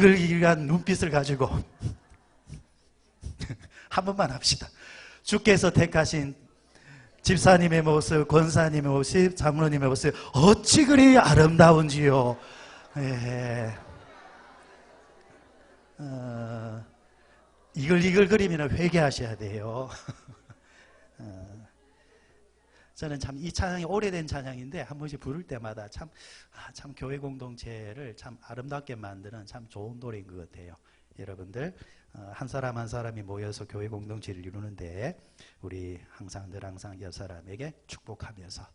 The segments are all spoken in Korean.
이글이글한 눈빛을 가지고 한 번만 합시다. 주께서 택하신 집사님의 모습, 권사님의 모습, 장로님의 모습 어찌 그리 아름다운지요. 예. 이글이글거리면 회개하셔야 돼요. 저는 참 이 찬양이 오래된 찬양인데 한 번씩 부를 때마다 참 교회 공동체를 참 아름답게 만드는 참 좋은 노래인 것 같아요. 여러분들 한 사람 한 사람이 모여서 교회 공동체를 이루는데 우리 항상 옆 사람에게 축복하면서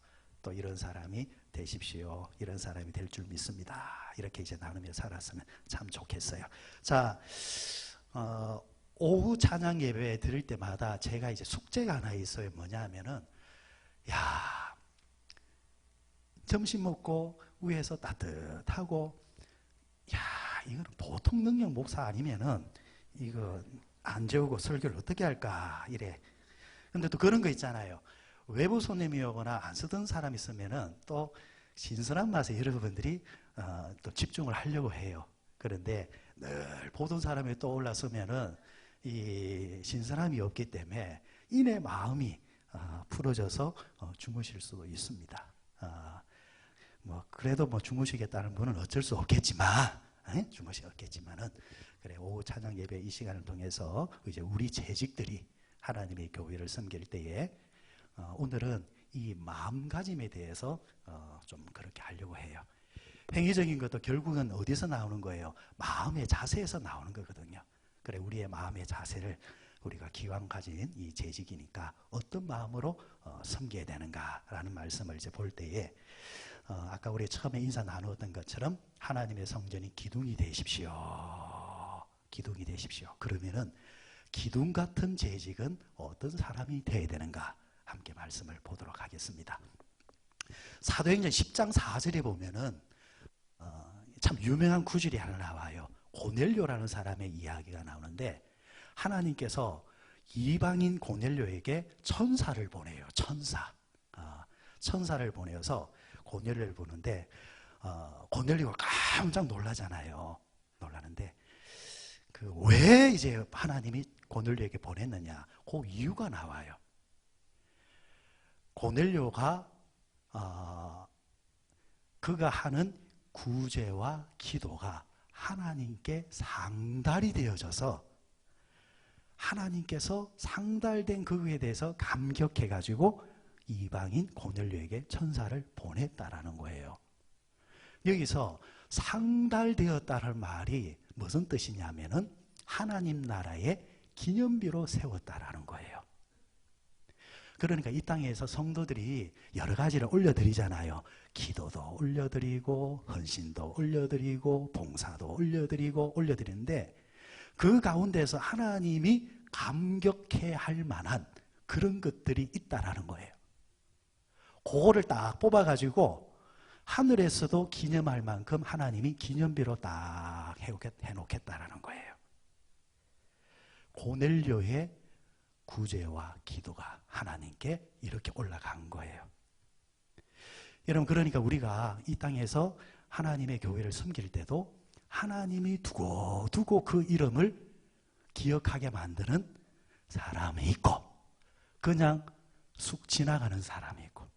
또 이런 사람이 되십시오. 이런 사람이 될 줄 믿습니다. 이렇게 이제 나누며 살았으면 참 좋겠어요. 자, 오후 찬양 예배 드릴 때마다 제가 이제 숙제가 하나 있어요. 뭐냐 하면은 야, 점심 먹고 위에서 따뜻하고 야, 이거는 보통 능력 목사 아니면은 이거 안 재우고 설교를 어떻게 할까 이래. 근데 또 그런 거 있잖아요. 외부 손님이 오거나 안 쓰던 사람이 있으면은 또 신선한 맛에 여러분들이 또 집중을 하려고 해요. 그런데 늘 보던 사람이 또 올라서면은 이 신선함이 없기 때문에 이내 마음이 풀어져서 주무실 수도 있습니다. 뭐 그래도 뭐 주무시겠다는 분은 어쩔 수 없겠지만, 주무시겠지만은 그래 오후 찬양 예배 이 시간을 통해서 이제 우리 재직들이 하나님의 교회를 섬길 때에 오늘은 이 마음가짐에 대해서 좀 그렇게 하려고 해요. 행위적인 것도 결국은 어디서 나오는 거예요? 마음의 자세에서 나오는 거거든요. 그래 우리의 마음의 자세를 우리가 기왕 가진 이 재직이니까 어떤 마음으로 섬겨야 되는가라는 말씀을 이제 볼 때에 아까 우리 처음에 인사 나누었던 것처럼 하나님의 성전이 기둥이 되십시오. 기둥이 되십시오. 그러면은 기둥 같은 재직은 어떤 사람이 되어야 되는가 함께 말씀을 보도록 하겠습니다. 사도행전 10장 4절에 보면은 참 유명한 구절이 하나 나와요. 고넬료라는 사람의 이야기가 나오는데 하나님께서 이방인 고넬료에게 천사를 보내요. 천사를 보내어서 고넬료를 보는데 고넬료가 깜짝 놀라잖아요. 놀라는데 왜 이제 하나님이 고넬료에게 보냈느냐? 그 이유가 나와요. 고넬료가 그가 하는 구제와 기도가 하나님께 상달이 되어져서 하나님께서 상달된 그에 대해서 감격해가지고 이방인 고넬료에게 천사를 보냈다라는 거예요. 여기서 상달되었다는 말이 무슨 뜻이냐면은 하나님 나라의 기념비로 세웠다라는 거예요. 그러니까 이 땅에서 성도들이 여러 가지를 올려드리잖아요. 기도도 올려드리고 헌신도 올려드리고 봉사도 올려드리는데 그 가운데서 하나님이 감격해 할 만한 그런 것들이 있다라는 거예요. 그거를 딱 뽑아가지고 하늘에서도 기념할 만큼 하나님이 기념비로 딱 해놓겠다라는 거예요. 고넬료의 구제와 기도가 하나님께 이렇게 올라간 거예요. 여러분 그러니까 우리가 이 땅에서 하나님의 교회를 섬길 때도 하나님이 두고 그 이름을 기억하게 만드는 사람이 있고 그냥 쑥 지나가는 사람이 있고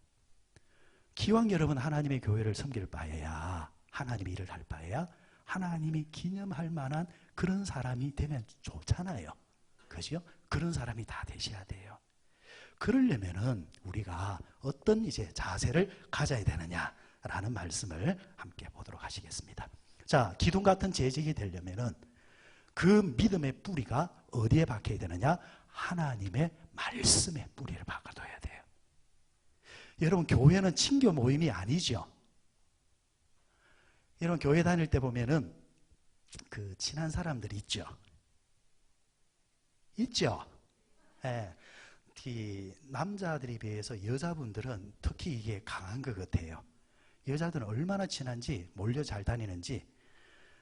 기왕 여러분 하나님의 교회를 섬길 바에야 하나님의 일을 할 바에야 하나님이 기념할 만한 그런 사람이 되면 좋잖아요. 그죠? 그런 사람이 다 되셔야 돼요. 그러려면은 우리가 어떤 이제 자세를 가져야 되느냐라는 말씀을 함께 보도록 하시겠습니다. 자, 기둥 같은 재직이 되려면은 그 믿음의 뿌리가 어디에 박혀야 되느냐? 하나님의 말씀의 뿌리를 박아둬야 돼요. 여러분 교회는 친교 모임이 아니죠. 여러분 교회 다닐 때 보면은 그 친한 사람들이 있죠. 예. 남자들에 비해서 여자분들은 특히 이게 강한 것 같아요. 여자들은 얼마나 친한지 몰려 잘 다니는지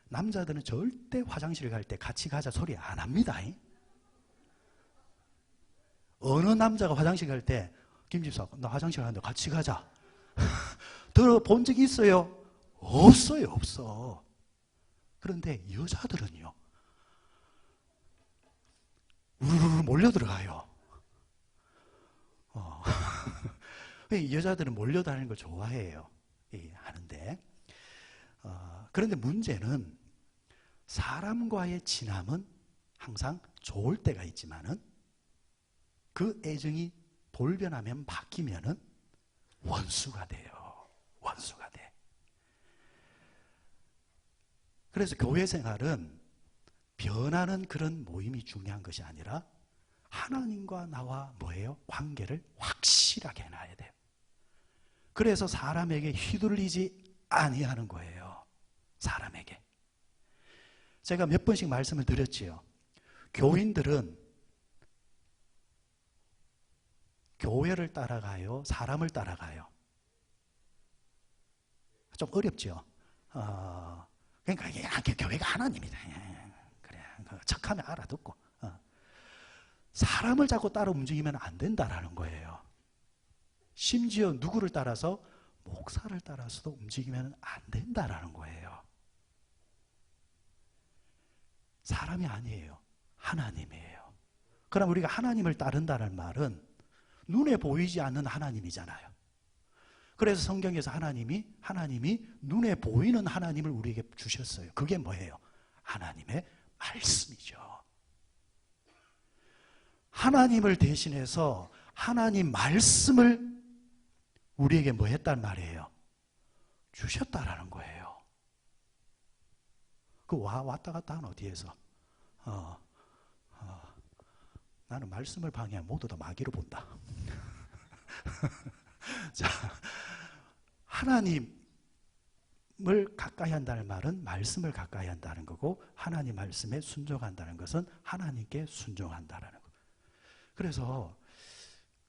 남자들은 절대 화장실 갈 때 같이 가자 소리 안 합니다. 어느 남자가 화장실 갈 때 김집사 나 화장실 가는데 같이 가자 들어본 적이 있어요? 없어요. 없어. 그런데 여자들은요, 우르르 몰려 들어가요. 여자들은 몰려다니는 걸 좋아해요. 하는데, 그런데 문제는 사람과의 친함은 항상 좋을 때가 있지만은 그 애정이 돌변하면 바뀌면은 원수가 돼요. 원수가 돼. 그래서 교회 생활은 변하는 그런 모임이 중요한 것이 아니라 하나님과 나와 뭐예요? 관계를 확실하게 해놔야 돼요. 그래서 사람에게 휘둘리지 아니하는 거예요. 사람에게. 제가 몇 번씩 말씀을 드렸지요. 교인들은 교회를 따라가요? 사람을 따라가요? 좀 어렵죠? 그러니까 교회가 하나님이다. 그래, 척하면 알아듣고. 사람을 자꾸 따라 움직이면 안 된다라는 거예요. 심지어 누구를 따라서? 목사를 따라서도 움직이면 안 된다라는 거예요. 사람이 아니에요. 하나님이에요. 그럼 우리가 하나님을 따른다는 말은 눈에 보이지 않는 하나님이잖아요. 그래서 성경에서 하나님이 눈에 보이는 하나님을 우리에게 주셨어요. 그게 뭐예요? 하나님의 말씀이죠. 하나님을 대신해서 하나님 말씀을 우리에게 뭐 했단 말이에요? 주셨다라는 거예요. 그 왔다 갔다 하는 어디에서? 나는 말씀을 방해하면 모두 다 마귀로 본다. 자, 하나님을 가까이 한다는 말은 말씀을 가까이 한다는 거고, 하나님 말씀에 순종한다는 것은 하나님께 순종한다는 거. 그래서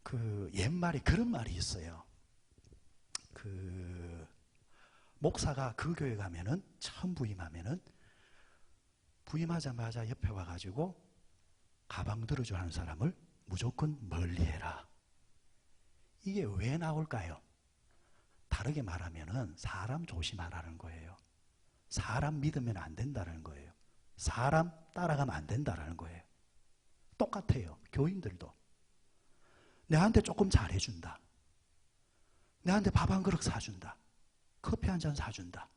그 옛말에 그런 말이 있어요. 그 목사가 그 교회 가면은 처음 부임하면은 부임하자마자 옆에 와가지고 가방 들어줘 하는 사람을 무조건 멀리해라. 이게 왜 나올까요? 다르게 말하면은 사람 조심하라는 거예요. 사람 믿으면 안 된다는 거예요. 사람 따라가면 안 된다는 거예요. 똑같아요. 교인들도. 내한테 조금 잘해준다. 내한테 밥 한 그릇 사준다. 커피 한 잔 사준다.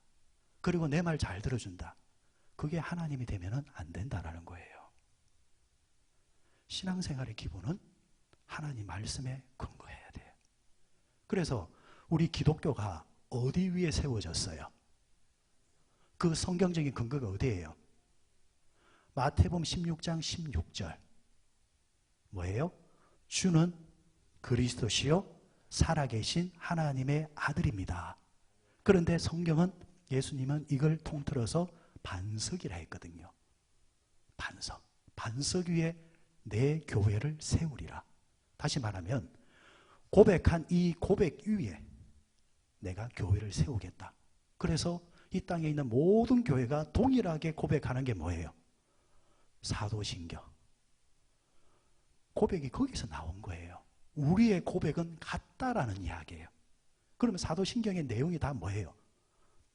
그리고 내 말 잘 들어준다. 그게 하나님이 되면 안 된다는 거예요. 신앙생활의 기본은 하나님 말씀에 근거해야 돼요. 그래서 우리 기독교가 어디 위에 세워졌어요? 그 성경적인 근거가 어디예요? 마태복음 16장 16절. 뭐예요? 주는 그리스도시요 살아계신 하나님의 아들입니다. 그런데 성경은, 예수님은 이걸 통틀어서 반석이라 했거든요. 반석. 반석 위에 내 교회를 세우리라. 다시 말하면 고백한 이 고백 위에 내가 교회를 세우겠다. 그래서 이 땅에 있는 모든 교회가 동일하게 고백하는 게 뭐예요? 사도신경. 고백이 거기서 나온 거예요. 우리의 고백은 같다라는 이야기예요. 그러면 사도신경의 내용이 다 뭐예요?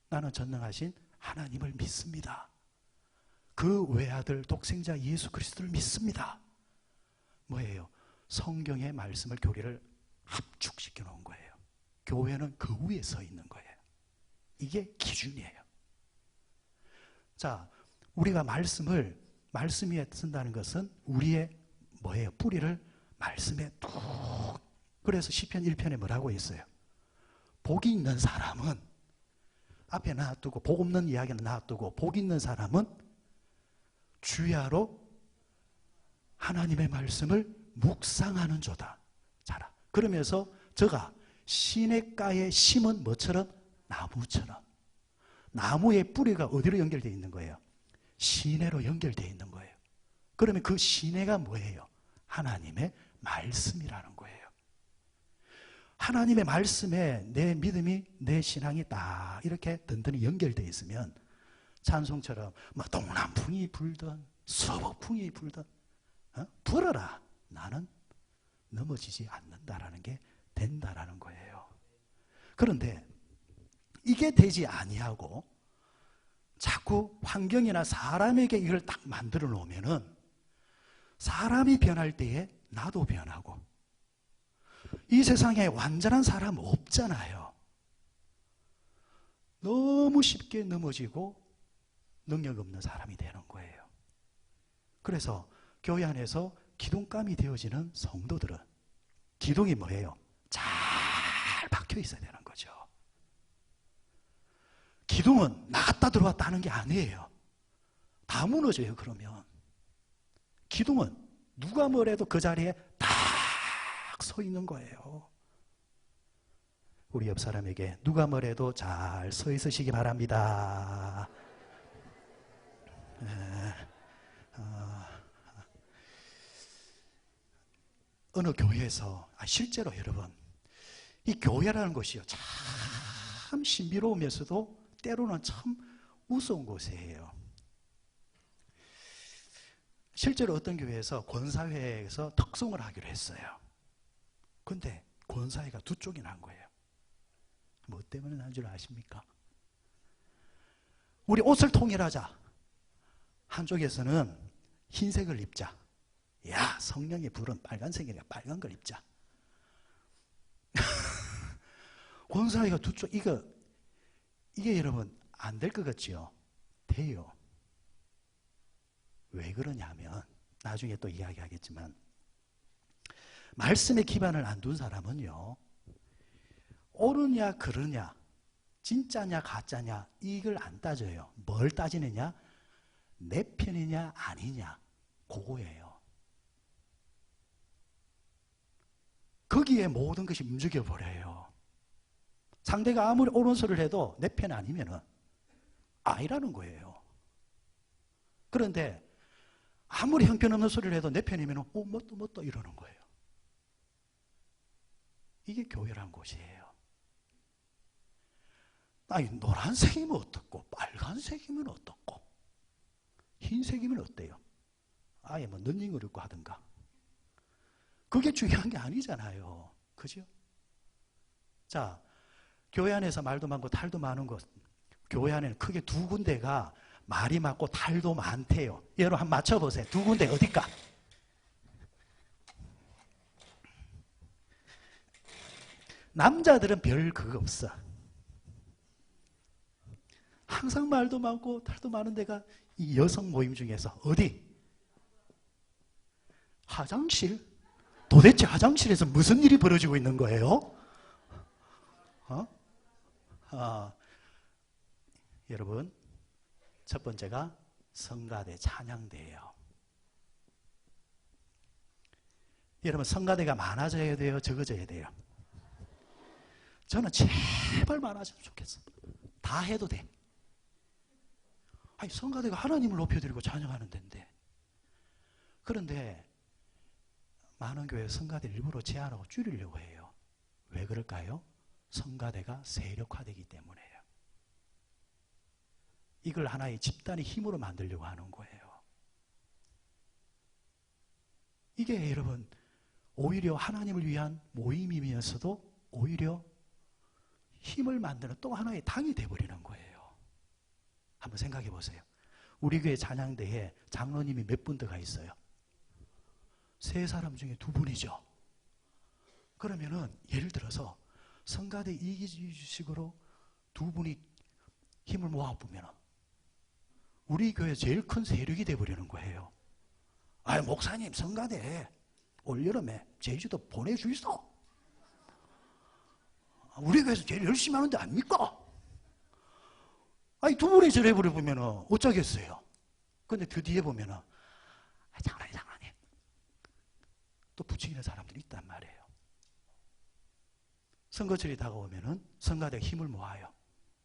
나는 전능하신 하나님을 믿습니다. 그 외아들 독생자 예수 그리스도를 믿습니다. 뭐예요? 성경의 말씀을 교리를 합축시켜 놓은 거예요. 교회는 그 위에 서 있는 거예요. 이게 기준이에요. 자, 우리가 말씀 위에 쓴다는 것은 우리의 뭐예요? 뿌리를 말씀에 뚝. 그래서 시편 1편에 뭐라고 했어요? 복이 있는 사람은 앞에 놔두고, 복 없는 이야기는 놔두고, 복 있는 사람은 주야로 하나님의 말씀을 묵상하는 조다. 자라. 그러면서 저가 시냇가에 심은 뭐처럼? 나무처럼. 나무의 뿌리가 어디로 연결되어 있는 거예요? 시내로 연결되어 있는 거예요. 그러면 그 시내가 뭐예요? 하나님의 말씀이라는 거예요. 하나님의 말씀에 내 믿음이, 내 신앙이 딱 이렇게 든든히 연결되어 있으면 찬송처럼 뭐 동남풍이 불든 서북풍이 불든 불어라. 나는 넘어지지 않는다라는 게 된다라는 거예요. 그런데 이게 되지 아니하고 자꾸 환경이나 사람에게 이걸 딱 만들어 놓으면은 사람이 변할 때에 나도 변하고, 이 세상에 완전한 사람 없잖아요. 너무 쉽게 넘어지고 능력 없는 사람이 되는 거예요. 그래서 교회 안에서 기둥감이 되어지는 성도들은 기둥이 뭐예요? 잘 박혀 있어야 되는 거죠. 기둥은 나갔다 들어왔다 하는 게 아니에요. 다 무너져요. 그러면 기둥은 누가 뭐래도 그 자리에 딱 서 있는 거예요. 우리 옆 사람에게 누가 뭐래도 잘 서 있으시기 바랍니다. 어느 교회에서 실제로 여러분, 이 교회라는 것이요 참 신비로우면서도 때로는 참 무서운 곳이에요. 실제로 어떤 교회에서 권사회에서 특송을 하기로 했어요. 근데 권사회가 두 쪽이 난 거예요. 뭐 때문에 난 줄 아십니까? 우리 옷을 통일하자. 한쪽에서는 흰색을 입자. 야, 성령의 불은 빨간색이니까 빨간 걸 입자. 권사회가 두 쪽, 이게 여러분 안 될 것 같지요? 돼요. 왜 그러냐면 나중에 또 이야기하겠지만, 말씀에 기반을 안 둔 사람은요, 옳으냐 그르냐, 진짜냐 가짜냐 이걸 안 따져요. 뭘 따지느냐? 내 편이냐 아니냐, 그거예요. 거기에 모든 것이 움직여버려요. 상대가 아무리 옳은 소리를 해도 내 편 아니면은 아니라는 거예요. 그런데 아무리 형편없는 소리를 해도 내 편이면은 뭐 또 이러는 거예요. 이게 교회란 곳이에요. 아니, 노란색이면 어떻고, 빨간색이면 어떻고, 흰색이면 어때요? 아예 뭐 런닝을 입고 하든가. 그게 중요한 게 아니잖아요. 그죠? 자, 교회 안에서 말도 많고 탈도 많은 것, 교회 안에는 크게 두 군데가 말이 많고 탈도 많대요. 여러분 한번 맞춰보세요. 두 군데 어딜까? 남자들은 별 그거 없어. 항상 말도 많고 탈도 많은 데가 이 여성 모임 중에서 어디? 화장실? 도대체 화장실에서 무슨 일이 벌어지고 있는 거예요? 여러분, 첫 번째가 성가대 찬양대예요. 여러분, 성가대가 많아져야 돼요? 적어져야 돼요? 저는 제발 많아졌으면 좋겠어. 다 해도 돼. 아니, 성가대가 하나님을 높여드리고 찬양하는 데인데. 그런데 많은 교회 성가대를 일부러 제한하고 줄이려고 해요. 왜 그럴까요? 성가대가 세력화되기 때문에요. 이걸 하나의 집단의 힘으로 만들려고 하는 거예요. 이게 여러분 오히려 하나님을 위한 모임이면서도 오히려 힘을 만드는 또 하나의 당이 되어버리는 거예요. 한번 생각해 보세요. 우리 교회 찬양대에 장로님이 몇 분 들어가 있어요? 3사람 중에 2분이죠. 그러면은 예를 들어서 성가대 이기주식으로 2분이 힘을 모아보면 우리 교회 제일 큰 세력이 되어버리는 거예요. 아, 목사님 성가대 올여름에 제주도 보내주이소. 우리 교회에서 제일 열심히 하는데 아닙니까? 아니, 2분이 저래버려 보면은 어쩌겠어요. 근데 그 뒤에 보면은 장로님 또 부추기는 사람들이 있단 말이에요. 선거철이 다가오면은 성가대가 힘을 모아요.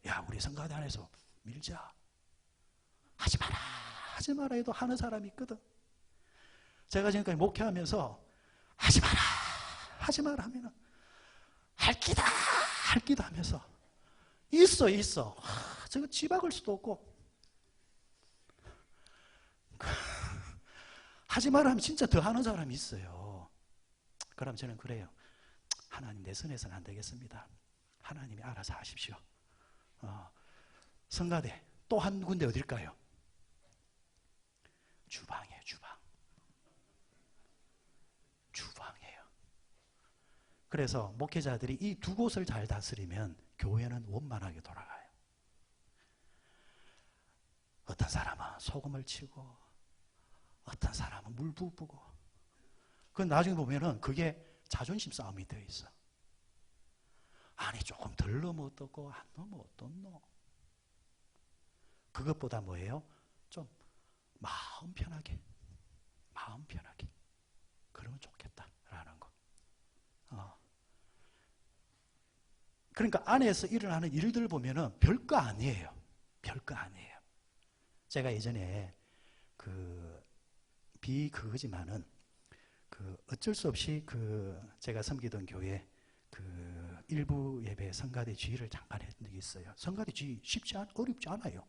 야, 우리 성가대 안에서 밀자. 하지 마라 해도 하는 사람이 있거든. 제가 지금까지 목회하면서 하지 마라 하면은 할 기다 하면서 있어. 저거 집박을 수도 없고. 하지 마라 하면 진짜 더 하는 사람이 있어요. 그럼 저는 그래요. 하나님, 내 선에서는 안 되겠습니다. 하나님이 알아서 하십시오. 성가대 또 한 군데 어딜까요? 주방이에요, 주방. 주방이에요. 그래서 목회자들이 이 두 곳을 잘 다스리면 교회는 원만하게 돌아가요. 어떤 사람은 소금을 치고 어떤 사람은 물 부부고, 그 나중에 보면은 그게 자존심 싸움이 되어 있어. 아니 조금 덜 넣으면 어떻고 안 넣으면 어떻노. 그것보다 뭐예요? 좀 마음 편하게 그러면 좋겠다라는 거. 그러니까 안에서 일어나는 일들 보면은 별거 아니에요. 별거 아니에요. 제가 예전에 그거지만은 어쩔 수 없이 제가 섬기던 교회 일부 예배 성가대 지휘를 잠깐 했던 적이 있어요. 성가대 지휘 어렵지 않아요.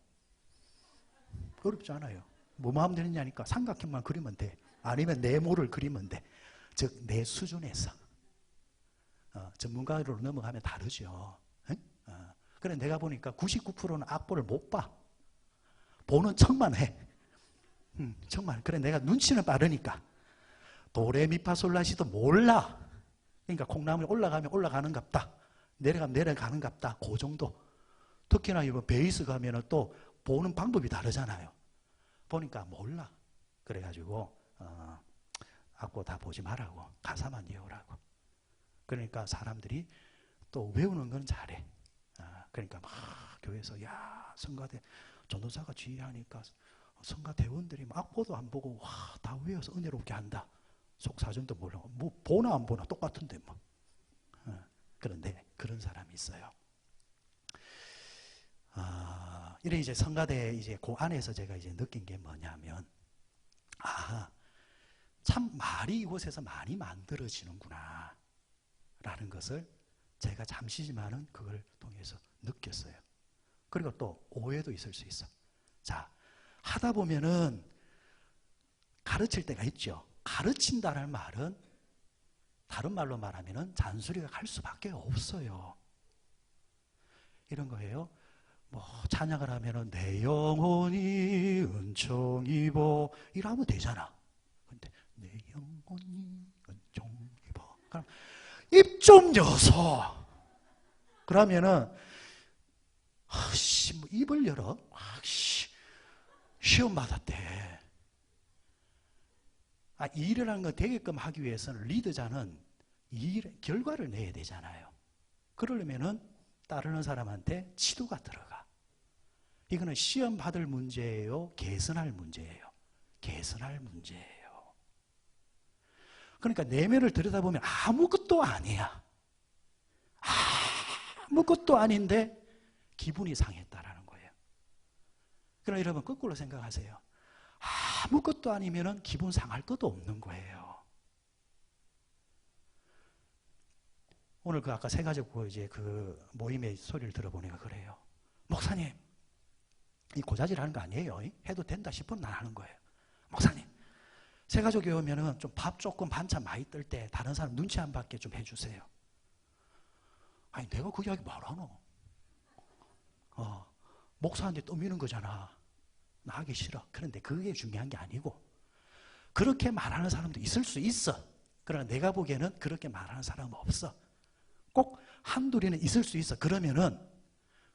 어렵지 않아요. 뭐 마음 되느냐니까 삼각형만 그리면 돼. 아니면 네모를 그리면 돼. 즉 내 수준에서. 전문가로 넘어가면 다르죠. 그래 내가 보니까 99%는 악보를 못 봐. 보는 척만 해. 척만. 그래 내가 눈치는 빠르니까 도레미파솔라시도 몰라. 그러니까 콩나물이 올라가면 올라가는갑다, 내려가면 내려가는갑다, 그 정도. 특히나 이거 베이스 가면은 또 보는 방법이 다르잖아요. 보니까 몰라. 그래가지고 악보 다 보지 말라고, 가사만 외우라고. 그러니까 사람들이 또 외우는 건 잘해. 그러니까 막 교회에서 야 성가대 전도사가 지휘하니까 성가대원들이 악보도 안 보고 와 다 외워서 은혜롭게 한다. 속사정도 몰라. 뭐 보나 안 보나 똑같은데 뭐. 그런데 그런 사람이 있어요. 이래 이제 성가대 이제 그 안에서 제가 이제 느낀 게 뭐냐면, 참 말이 이곳에서 많이 만들어지는구나 라는 것을 제가 잠시지만은 그걸 통해서 느꼈어요. 그리고 또 오해도 있을 수 있어. 자, 하다 보면은 가르칠 때가 있죠. 가르친다는 말은 다른 말로 말하면은 잔소리가 갈 수밖에 없어요. 이런 거예요. 뭐 찬양을 하면은 내 영혼이 은총 입어 이러면 되잖아. 근데 내 영혼이 은총 입어. 그럼 입 좀 여서. 그러면은 뭐 입을 열어. 시험 받았대. 일이라는 거 되게끔 하기 위해서는 리더자는 일의 결과를 내야 되잖아요. 그러려면은 따르는 사람한테 치도가 들어가. 이거는 시험 받을 문제예요? 개선할 문제예요? 개선할 문제예요. 그러니까 내면을 들여다보면 아무것도 아니야. 아무것도 아닌데 기분이 상했다라는 거예요. 그러나 여러분 거꾸로 생각하세요. 아무것도 아니면은 기분 상할 것도 없는 거예요. 오늘 아까 새가족 이제 모임의 소리를 들어보니까 그래요. 목사님, 이 고자질 하는 거 아니에요. 해도 된다 싶으면 난 하는 거예요. 목사님, 새가족에 오면은 좀 밥 조금 반찬 많이 뜰 때 다른 사람 눈치 안 받게 좀 해주세요. 아니, 내가 그 이야기 말하노? 목사한테 떠미는 거잖아. 나 하기 싫어. 그런데 그게 중요한 게 아니고, 그렇게 말하는 사람도 있을 수 있어. 그러나 내가 보기에는 그렇게 말하는 사람은 없어. 꼭 한둘이는 있을 수 있어. 그러면은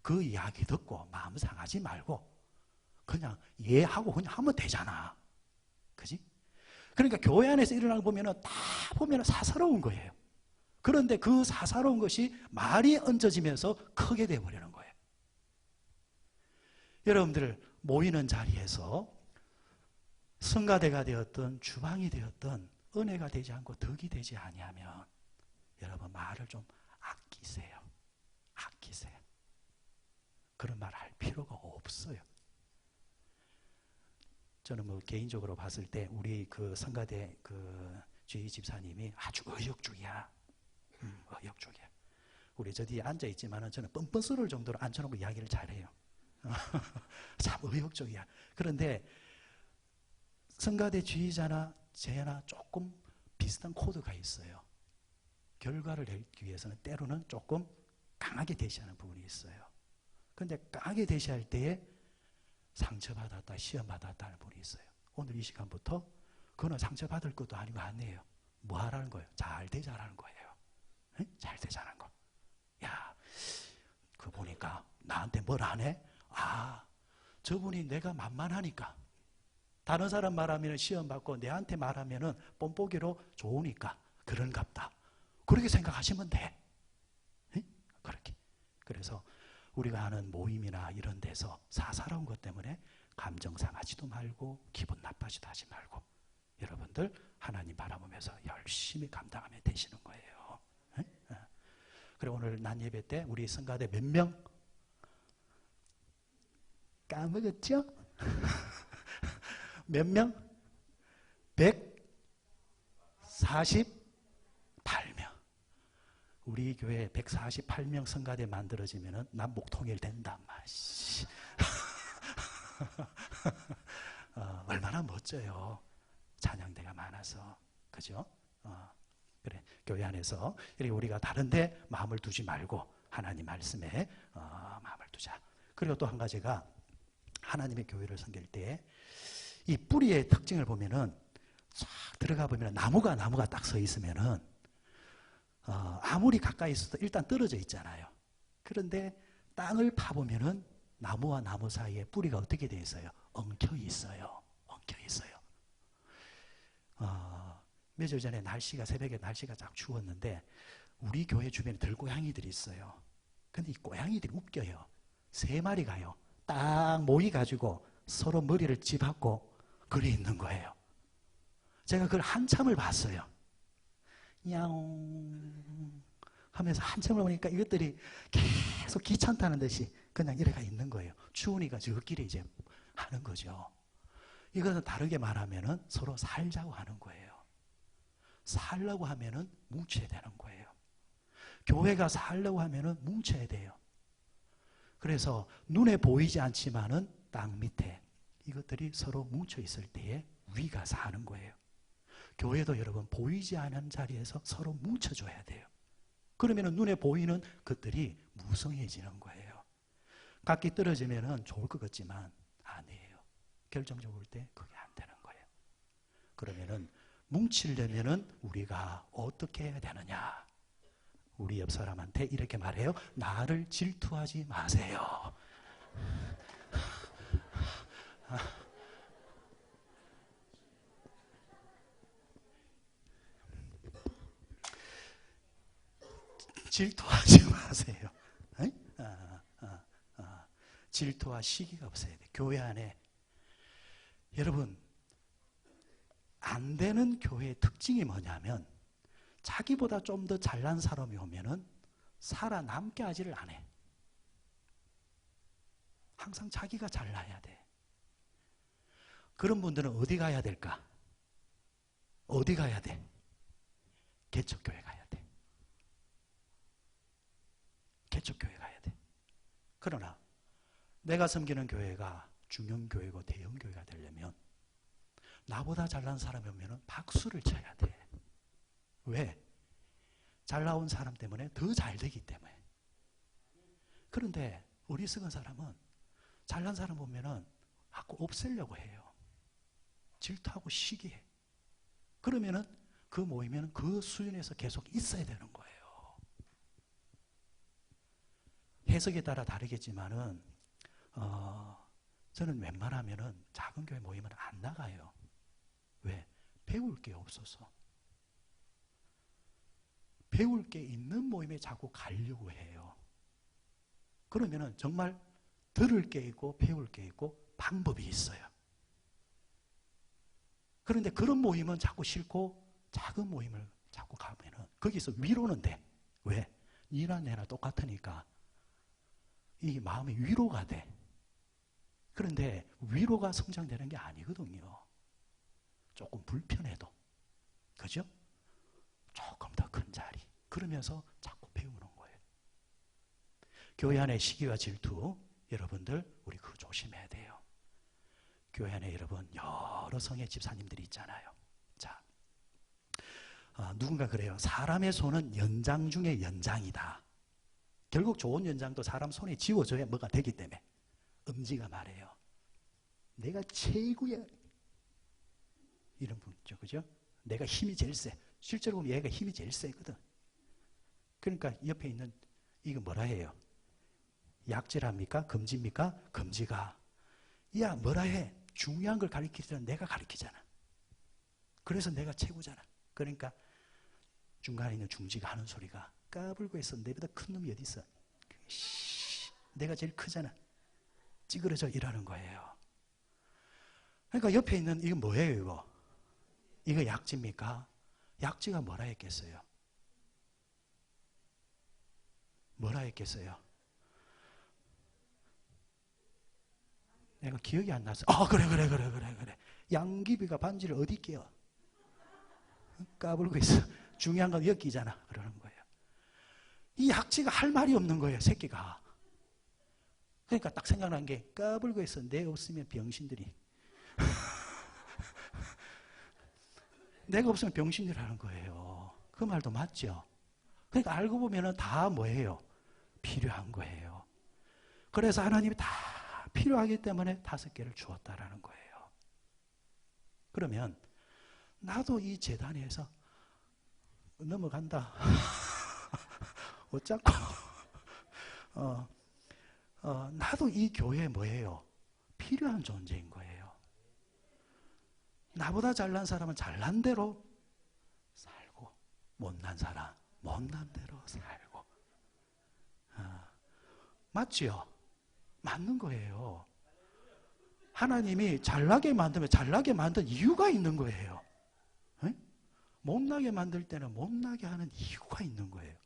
그 이야기 듣고 마음 상하지 말고 그냥 이해하고 그냥 하면 되잖아. 그지? 그러니까 교회 안에서 일어나는 거 보면은 다 보면은 사사로운 거예요. 그런데 그 사사로운 것이 말이 얹어지면서 크게 되어버리는 거예요. 여러분들 모이는 자리에서 성가대가 되었든 주방이 되었든 은혜가 되지 않고 덕이 되지 아니하면 여러분 말을 좀 아끼세요. 아끼세요. 그런 말 할 필요가 없어요. 저는 뭐 개인적으로 봤을 때 우리 성가대 주희 집사님이 아주 의욕적이야. 의욕적이야. 우리 저 뒤에 앉아 있지만은 저는 뻔뻔스러울 정도로 앉혀놓고 이야기를 잘해요. 참 의욕적이야. 그런데 성가대 지휘자나 제나 조금 비슷한 코드가 있어요. 결과를 내기 위해서는 때로는 조금 강하게 대시하는 부분이 있어요. 그런데 강하게 대시할 때에 상처받았다, 시험받았다는 분이 있어요. 오늘 이 시간부터 그거는 상처받을 것도 아니고 아니에요. 뭐 하라는 거예요? 잘 되자라는 거예요. 응? 잘 되자는 거. 야, 그 보니까 나한테 뭘 안 해? 아, 저분이 내가 만만하니까, 다른 사람 말하면 시험받고 내한테 말하면 뽐뽀기로 좋으니까 그런갑다. 그렇게 생각하시면 돼. 응? 그렇게. 그래서 우리가 하는 모임이나 이런 데서 사사로운 것 때문에 감정 상하지도 말고 기분 나빠지도 하지 말고 여러분들 하나님 바라보면서 열심히 감당하면 되시는 거예요. 응? 그리고 오늘 난 예배 때 우리 성가대 몇 명? 까먹었죠? 몇 명? 148명. 우리 교회 148명 성가대 만들어지면 난 목통일 된단 말이지. 얼마나 멋져요. 찬양대가 많아서. 그죠? 그래. 교회 안에서 이렇게 우리가 다른데 마음을 두지 말고 하나님 말씀에 마음을 두자. 그리고 또 한 가지가 하나님의 교회를 섬길 때 이 뿌리의 특징을 보면은 쫙 들어가 보면 나무가 딱 서 있으면은 아무리 가까이 있어도 일단 떨어져 있잖아요. 그런데 땅을 파보면은 나무와 나무 사이에 뿌리가 어떻게 되어 있어요? 엉켜 있어요. 엉켜 있어요. 며칠 전에 새벽에 날씨가 쫙 추웠는데 우리 교회 주변에 들고양이들이 있어요. 근데 이 고양이들이 웃겨요. 3마리가요. 딱 모이가지고 서로 머리를 짚고 그래 있는 거예요. 제가 그걸 한참을 봤어요. 야옹 하면서 한참을 보니까 이것들이 계속 귀찮다는 듯이 그냥 이래가 있는 거예요. 추우니까 저끼리 이제 하는 거죠. 이것은 다르게 말하면은 서로 살자고 하는 거예요. 살려고 하면은 뭉쳐야 되는 거예요. 교회가 살려고 하면은 뭉쳐야 돼요. 그래서 눈에 보이지 않지만은 땅 밑에 이것들이 서로 뭉쳐 있을 때에 위가 사는 거예요. 교회도 여러분 보이지 않는 자리에서 서로 뭉쳐줘야 돼요. 그러면 눈에 보이는 것들이 무성해지는 거예요. 각기 떨어지면 좋을 것 같지만 아니에요. 결정적으로 볼 때 그게 안 되는 거예요. 그러면은 뭉치려면은 우리가 어떻게 해야 되느냐? 우리 옆 사람한테 이렇게 말해요. 나를 질투하지 마세요. 질투하지 마세요. 질투와 시기가 없어야 돼. 교회 안에 여러분 안 되는 교회의 특징이 뭐냐면 자기보다 좀 더 잘난 사람이 오면은 살아남게 하지를 않아. 항상 자기가 잘나야 돼. 그런 분들은 어디 가야 될까? 어디 가야 돼? 개척교회 가야 돼. 개척교회 가야 돼. 그러나 내가 섬기는 교회가 중형교회고 대형교회가 되려면 나보다 잘난 사람이 오면 박수를 쳐야 돼. 왜? 잘 나온 사람 때문에 더 잘 되기 때문에. 그런데 어리석은 사람은 잘난 사람 보면은 자꾸 없애려고 해요. 질투하고 시기해. 그러면은 그 모이면 그 수준에서 계속 있어야 되는 거예요. 해석에 따라 다르겠지만은 저는 웬만하면은 작은 교회 모이면 안 나가요. 왜? 배울 게 없어서. 배울 게 있는 모임에 자꾸 가려고 해요. 그러면은 정말 들을 게 있고 배울 게 있고 방법이 있어요. 그런데 그런 모임은 자꾸 싫고 작은 모임을 자꾸 가면은 거기서 위로는 돼. 왜? 니나 내나 똑같으니까 이 마음이 위로가 돼. 그런데 위로가 성장되는 게 아니거든요. 조금 불편해도. 그죠? 조금 더 큰 자리. 그러면서 자꾸 배우는 거예요. 교회 안에 시기와 질투, 여러분들 우리 그거 조심해야 돼요. 교회 안에 여러분 여러 성의 집사님들이 있잖아요. 자, 누군가 그래요. 사람의 손은 연장 중에 연장이다. 결국 좋은 연장도 사람 손에 쥐어줘야 뭐가 되기 때문에. 엄지가 말해요. 내가 최고야. 이런 분 있죠. 그죠? 내가 힘이 제일 세. 실제로 보면 얘가 힘이 제일 세거든. 그러니까 옆에 있는 이거 뭐라 해요? 약질합니까? 금지입니까? 금지가. 야, 뭐라 해? 중요한 걸 가르치잖아. 내가 가르치잖아. 그래서 내가 최고잖아. 그러니까 중간에 있는 중지가 하는 소리가 까불고 있어. 내보다 큰 놈이 어디 있어? 내가 제일 크잖아. 찌그러져 일하는 거예요. 그러니까 옆에 있는 이거 뭐예요, 이거? 이거 약지입니까? 약지가 뭐라 했겠어요? 뭐라 했겠어요? 내가 기억이 안 났어. 그래. 양귀비가 반지를 어디 끼워? 까불고 있어. 중요한 건 여기 끼잖아. 그러는 거예요. 이 약지가 할 말이 없는 거예요, 새끼가. 그러니까 딱 생각난 게 까불고 있어. 내 없으면 병신들이. 내가 없으면 병신들이 하는 거예요. 그 말도 맞죠? 그러니까 알고 보면 다 뭐예요? 필요한 거예요. 그래서 하나님이 다 필요하기 때문에 5개를 주었다라는 거예요. 그러면 나도 이 재단에서 넘어간다. 어쩌고 나도 이 교회에 뭐예요? 필요한 존재인 거예요. 나보다 잘난 사람은 잘난 대로 살고, 못난 사람 못난 대로 살고. 맞지요? 맞는 거예요. 하나님이 잘나게 만들면 잘나게 만든 이유가 있는 거예요. 에? 못나게 만들 때는 못나게 하는 이유가 있는 거예요.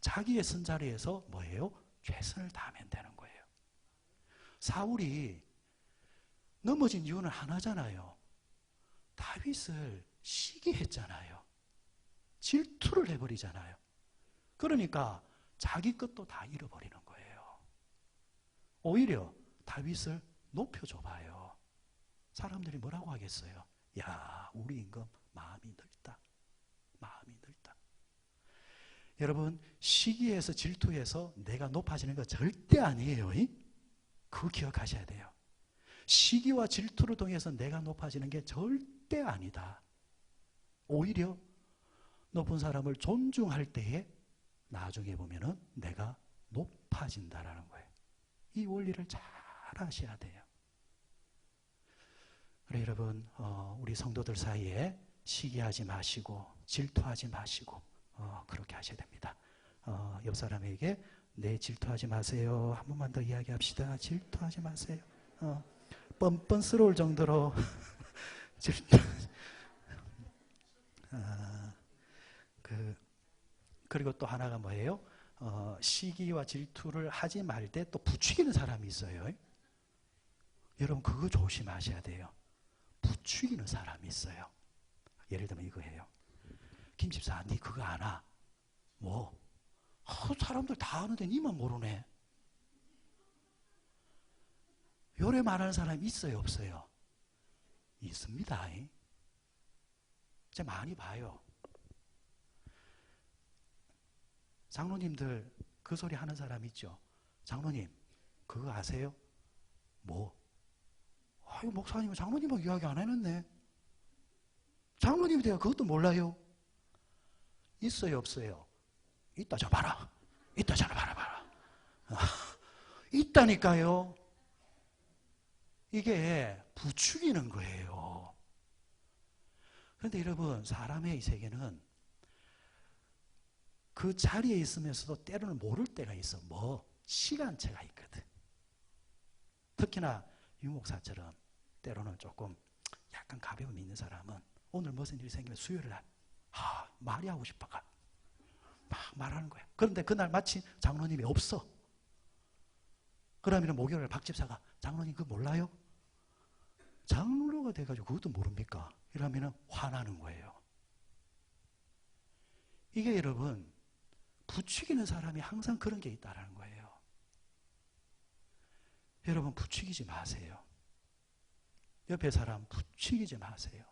자기의 선자리에서 뭐예요? 최선을 다하면 되는 거예요. 사울이 넘어진 이유는 하나잖아요. 다윗을 시기했잖아요. 질투를 해버리잖아요. 그러니까 자기 것도 다 잃어버리는 거예요. 오히려 다윗을 높여줘봐요. 사람들이 뭐라고 하겠어요? 야, 우리 임금 마음이 넓다. 마음이 넓다. 여러분, 시기에서 질투해서 내가 높아지는 거 절대 아니에요. 그거 기억하셔야 돼요. 시기와 질투를 통해서 내가 높아지는 게 절대 아니다. 오히려 높은 사람을 존중할 때에 나중에 보면은 내가 높아진다라는 거예요. 이 원리를 잘 아셔야 돼요. 그래, 여러분, 우리 성도들 사이에 시기하지 마시고 질투하지 마시고 그렇게 하셔야 됩니다. 옆 사람에게 네, 질투하지 마세요. 한 번만 더 이야기합시다. 질투하지 마세요. 뻔뻔스러울 정도로 질투. 그리고 또 하나가 뭐예요? 시기와 질투를 하지 말 때 또 부추기는 사람이 있어요. 여러분, 그거 조심하셔야 돼요. 부추기는 사람이 있어요. 예를 들면 이거예요. 김 집사, 니 그거 아나? 뭐? 사람들 다 아는데 니만 모르네. 요래 말하는 사람이 있어요, 없어요? 있습니다. 진짜 많이 봐요. 장로님들 그 소리 하는 사람 있죠? 장로님, 그거 아세요? 뭐? 아유, 목사님은 장로님하고 이야기 안 해놨네. 장로님이 내가 그것도 몰라요? 있어요, 없어요? 있다, 저 봐라. 있다, 저를 봐라. 있다니까요. 이게 부추기는 거예요. 그런데 여러분, 사람의 이 세계는 그 자리에 있으면서도 때로는 모를 때가 있어. 시간차가 있거든. 특히나 유 목사처럼 때로는 조금 약간 가벼움이 있는 사람은 오늘 무슨 일이 생기면 수요일 날 말이 하고 싶어가 막 말하는 거야. 그런데 그날 마침 장로님이 없어. 그러면 목요일 박 집사가 장로님 그거 몰라요? 장로가 돼가지고 그것도 모릅니까? 이러면 화나는 거예요. 이게 여러분, 부추기는 사람이 항상 그런 게 있다는 거예요. 여러분, 부추기지 마세요. 옆에 사람 부추기지 마세요.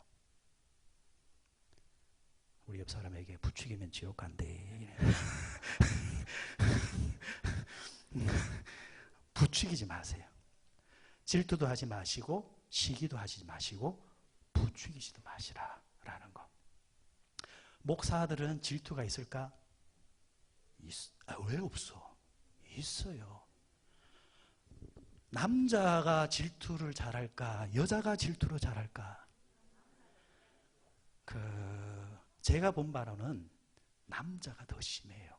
우리 옆 사람에게 부추기면 지옥 간대. 부추기지 마세요. 질투도 하지 마시고 시기도 하지 마시고 부추기지도 마시라라는 거. 목사들은 질투가 있을까? 왜 없어? 있어요. 남자가 질투를 잘할까? 여자가 질투를 잘할까? 제가 본 바로는 남자가 더 심해요.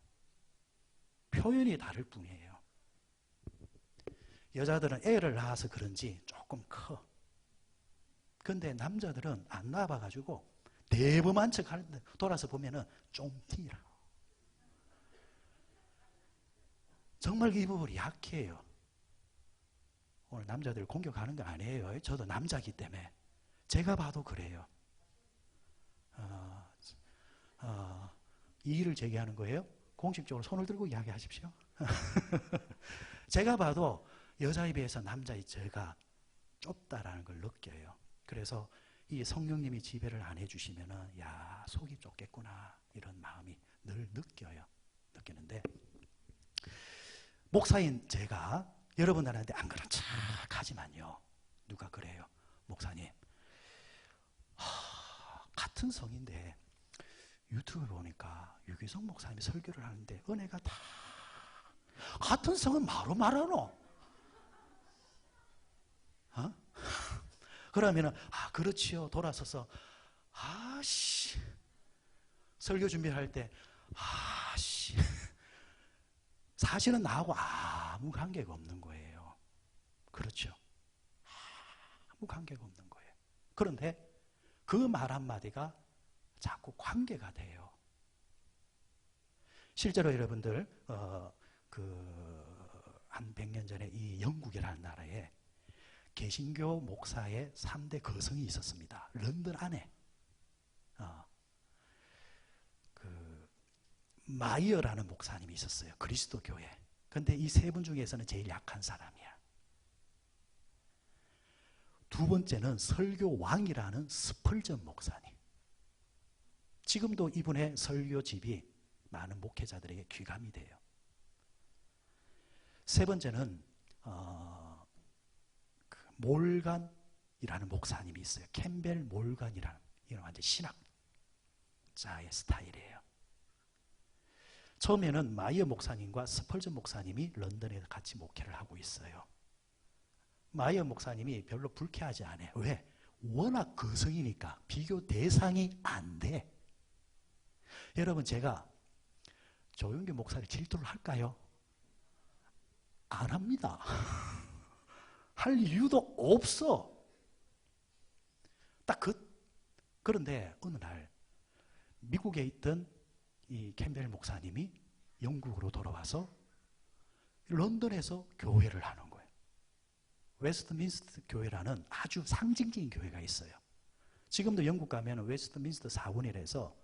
표현이 다를 뿐이에요. 여자들은 애를 낳아서 그런지 조금 커. 근데 남자들은 안 낳아봐가지고 대범한 척 하는데 돌아서 보면은 쫑티라. 정말 이 부분이 약해요. 오늘 남자들 공격하는 거 아니에요. 저도 남자기 때문에. 제가 봐도 그래요. 이의를 제기하는 거예요? 공식적으로 손을 들고 이야기하십시오. 제가 봐도 여자에 비해서 남자의 죄가 좁다라는 걸 느껴요. 그래서 이 성령님이 지배를 안 해주시면은 야, 속이 좁겠구나 이런 마음이 늘 느끼는데 목사인 제가 여러분들한테 안 그런 척 하지만요, 누가 그래요? 목사님, 같은 성인데 유튜브 보니까 유기성 목사님이 설교를 하는데 은혜가 다 같은 성은 마로 말하노? 그러면은 그렇지요. 돌아서서 설교 준비할 때 사실은 나하고 아무 관계가 없는 거예요. 그렇죠. 아무 관계가 없는 거예요. 그런데 그 말 한마디가 자꾸 관계가 돼요. 실제로 여러분들 한 100년 전에 이 영국이라는 나라에 개신교 목사의 3대 거성이 있었습니다. 런던 안에 마이어라는 목사님이 있었어요. 그리스도 교회. 근데 이 세 분 중에서는 제일 약한 사람이야. 두 번째는 설교 왕이라는 스펄전 목사님. 지금도 이분의 설교집이 많은 목회자들에게 귀감이 돼요. 세 번째는 몰간이라는 목사님이 있어요. 캠벨 몰간이라는, 이건 완전 신학자의 스타일이에요. 처음에는 마이어 목사님과 스펄전 목사님이 런던에서 같이 목회를 하고 있어요. 마이어 목사님이 별로 불쾌하지 않아요. 왜? 워낙 거성이니까 비교 대상이 안 돼. 여러분, 제가 조용기 목사를 질투를 할까요? 안 합니다. 할 이유도 없어. 그런데 어느 날 미국에 있던 이 캠벨 목사님이 영국으로 돌아와서 런던에서 교회를 하는 거예요. 웨스트민스터 교회라는 아주 상징적인 교회가 있어요. 지금도 영국 가면 웨스트민스터 사원이라서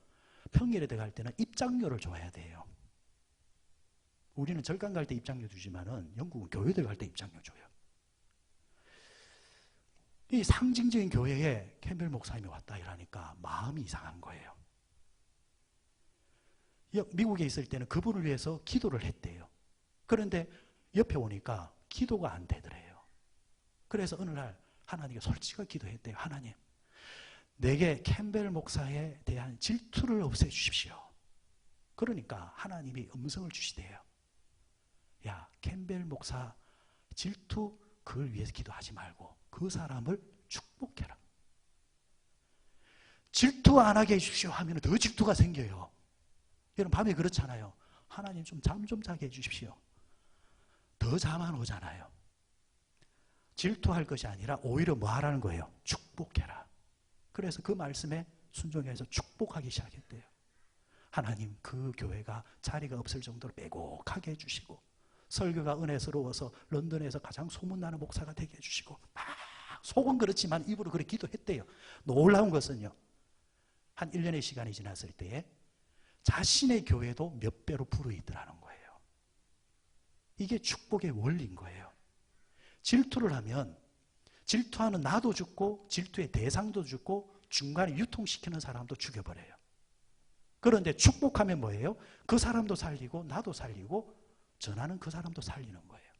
평일에 들어갈 때는 입장료를 줘야 돼요. 우리는 절간 갈 때 입장료 주지만은 영국은 교회 들어갈 때 입장료 줘요. 이 상징적인 교회에 캠벨 목사님이 왔다 이러니까 마음이 이상한 거예요. 미국에 있을 때는 그분을 위해서 기도를 했대요. 그런데 옆에 오니까 기도가 안 되더래요. 그래서 어느 날 하나님께 솔직하게 기도했대요. 하나님, 내게 캠벨 목사에 대한 질투를 없애주십시오. 그러니까 하나님이 음성을 주시대요. 야, 캠벨 목사 질투 그걸 위해서 기도하지 말고 그 사람을 축복해라. 질투 안 하게 해주십시오 하면 더 질투가 생겨요. 여러분 밤에 그렇잖아요. 하나님 좀 잠 좀 자게 해주십시오. 더 잠 안 오잖아요. 질투할 것이 아니라 오히려 뭐 하라는 거예요? 축복해라. 그래서 그 말씀에 순종해서 축복하기 시작했대요. 하나님, 그 교회가 자리가 없을 정도로 빼곡하게 해주시고 설교가 은혜스러워서 런던에서 가장 소문나는 목사가 되게 해주시고 막 속은 그렇지만 입으로 그렇게 기도했대요. 놀라운 것은요, 한 1년의 시간이 지났을 때에 자신의 교회도 몇 배로 불어있더라는 거예요. 이게 축복의 원리인 거예요. 질투를 하면 질투하는 나도 죽고 질투의 대상도 죽고 중간에 유통시키는 사람도 죽여버려요. 그런데 축복하면 뭐예요? 그 사람도 살리고 나도 살리고 전하는 그 사람도 살리는 거예요.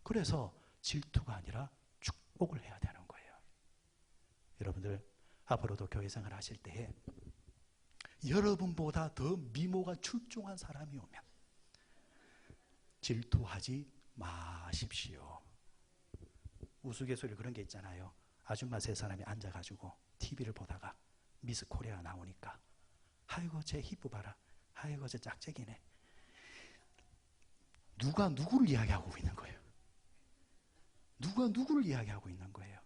그래서 질투가 아니라 축복을 해야 되는 거예요. 여러분들 앞으로도 교회 생활 하실 때에 여러분보다 더 미모가 출중한 사람이 오면 질투하지 마십시오. 우스갯소리 그런 게 있잖아요. 아줌마 세 사람이 앉아가지고 TV를 보다가 미스 코리아 나오니까 아이고 쟤 히프 봐라, 아이고 쟤 짝짝이네. 누가 누구를 이야기하고 있는 거예요? 누가 누구를 이야기하고 있는 거예요?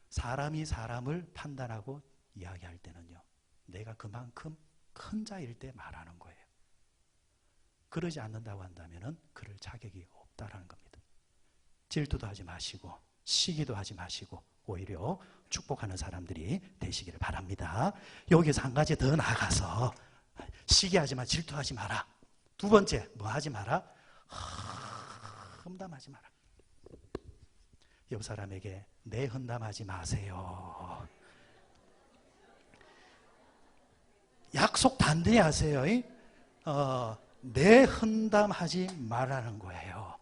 사람이 사람을 판단하고 이야기할 때는요, 내가 그만큼 큰 자일 때 말하는 거예요. 그러지 않는다고 한다면 그럴 자격이 없다라는 겁니다. 질투도 하지 마시고 시기도 하지 마시고 오히려 축복하는 사람들이 되시기를 바랍니다. 여기서 한 가지 더 나아가서 시기하지 마, 질투하지 마라. 두 번째 뭐 하지 마라? 험담하지 마라. 옆 사람에게 내 험담하지 마세요. 약속 단단히 하세요. 내 험담하지 말라는 거예요.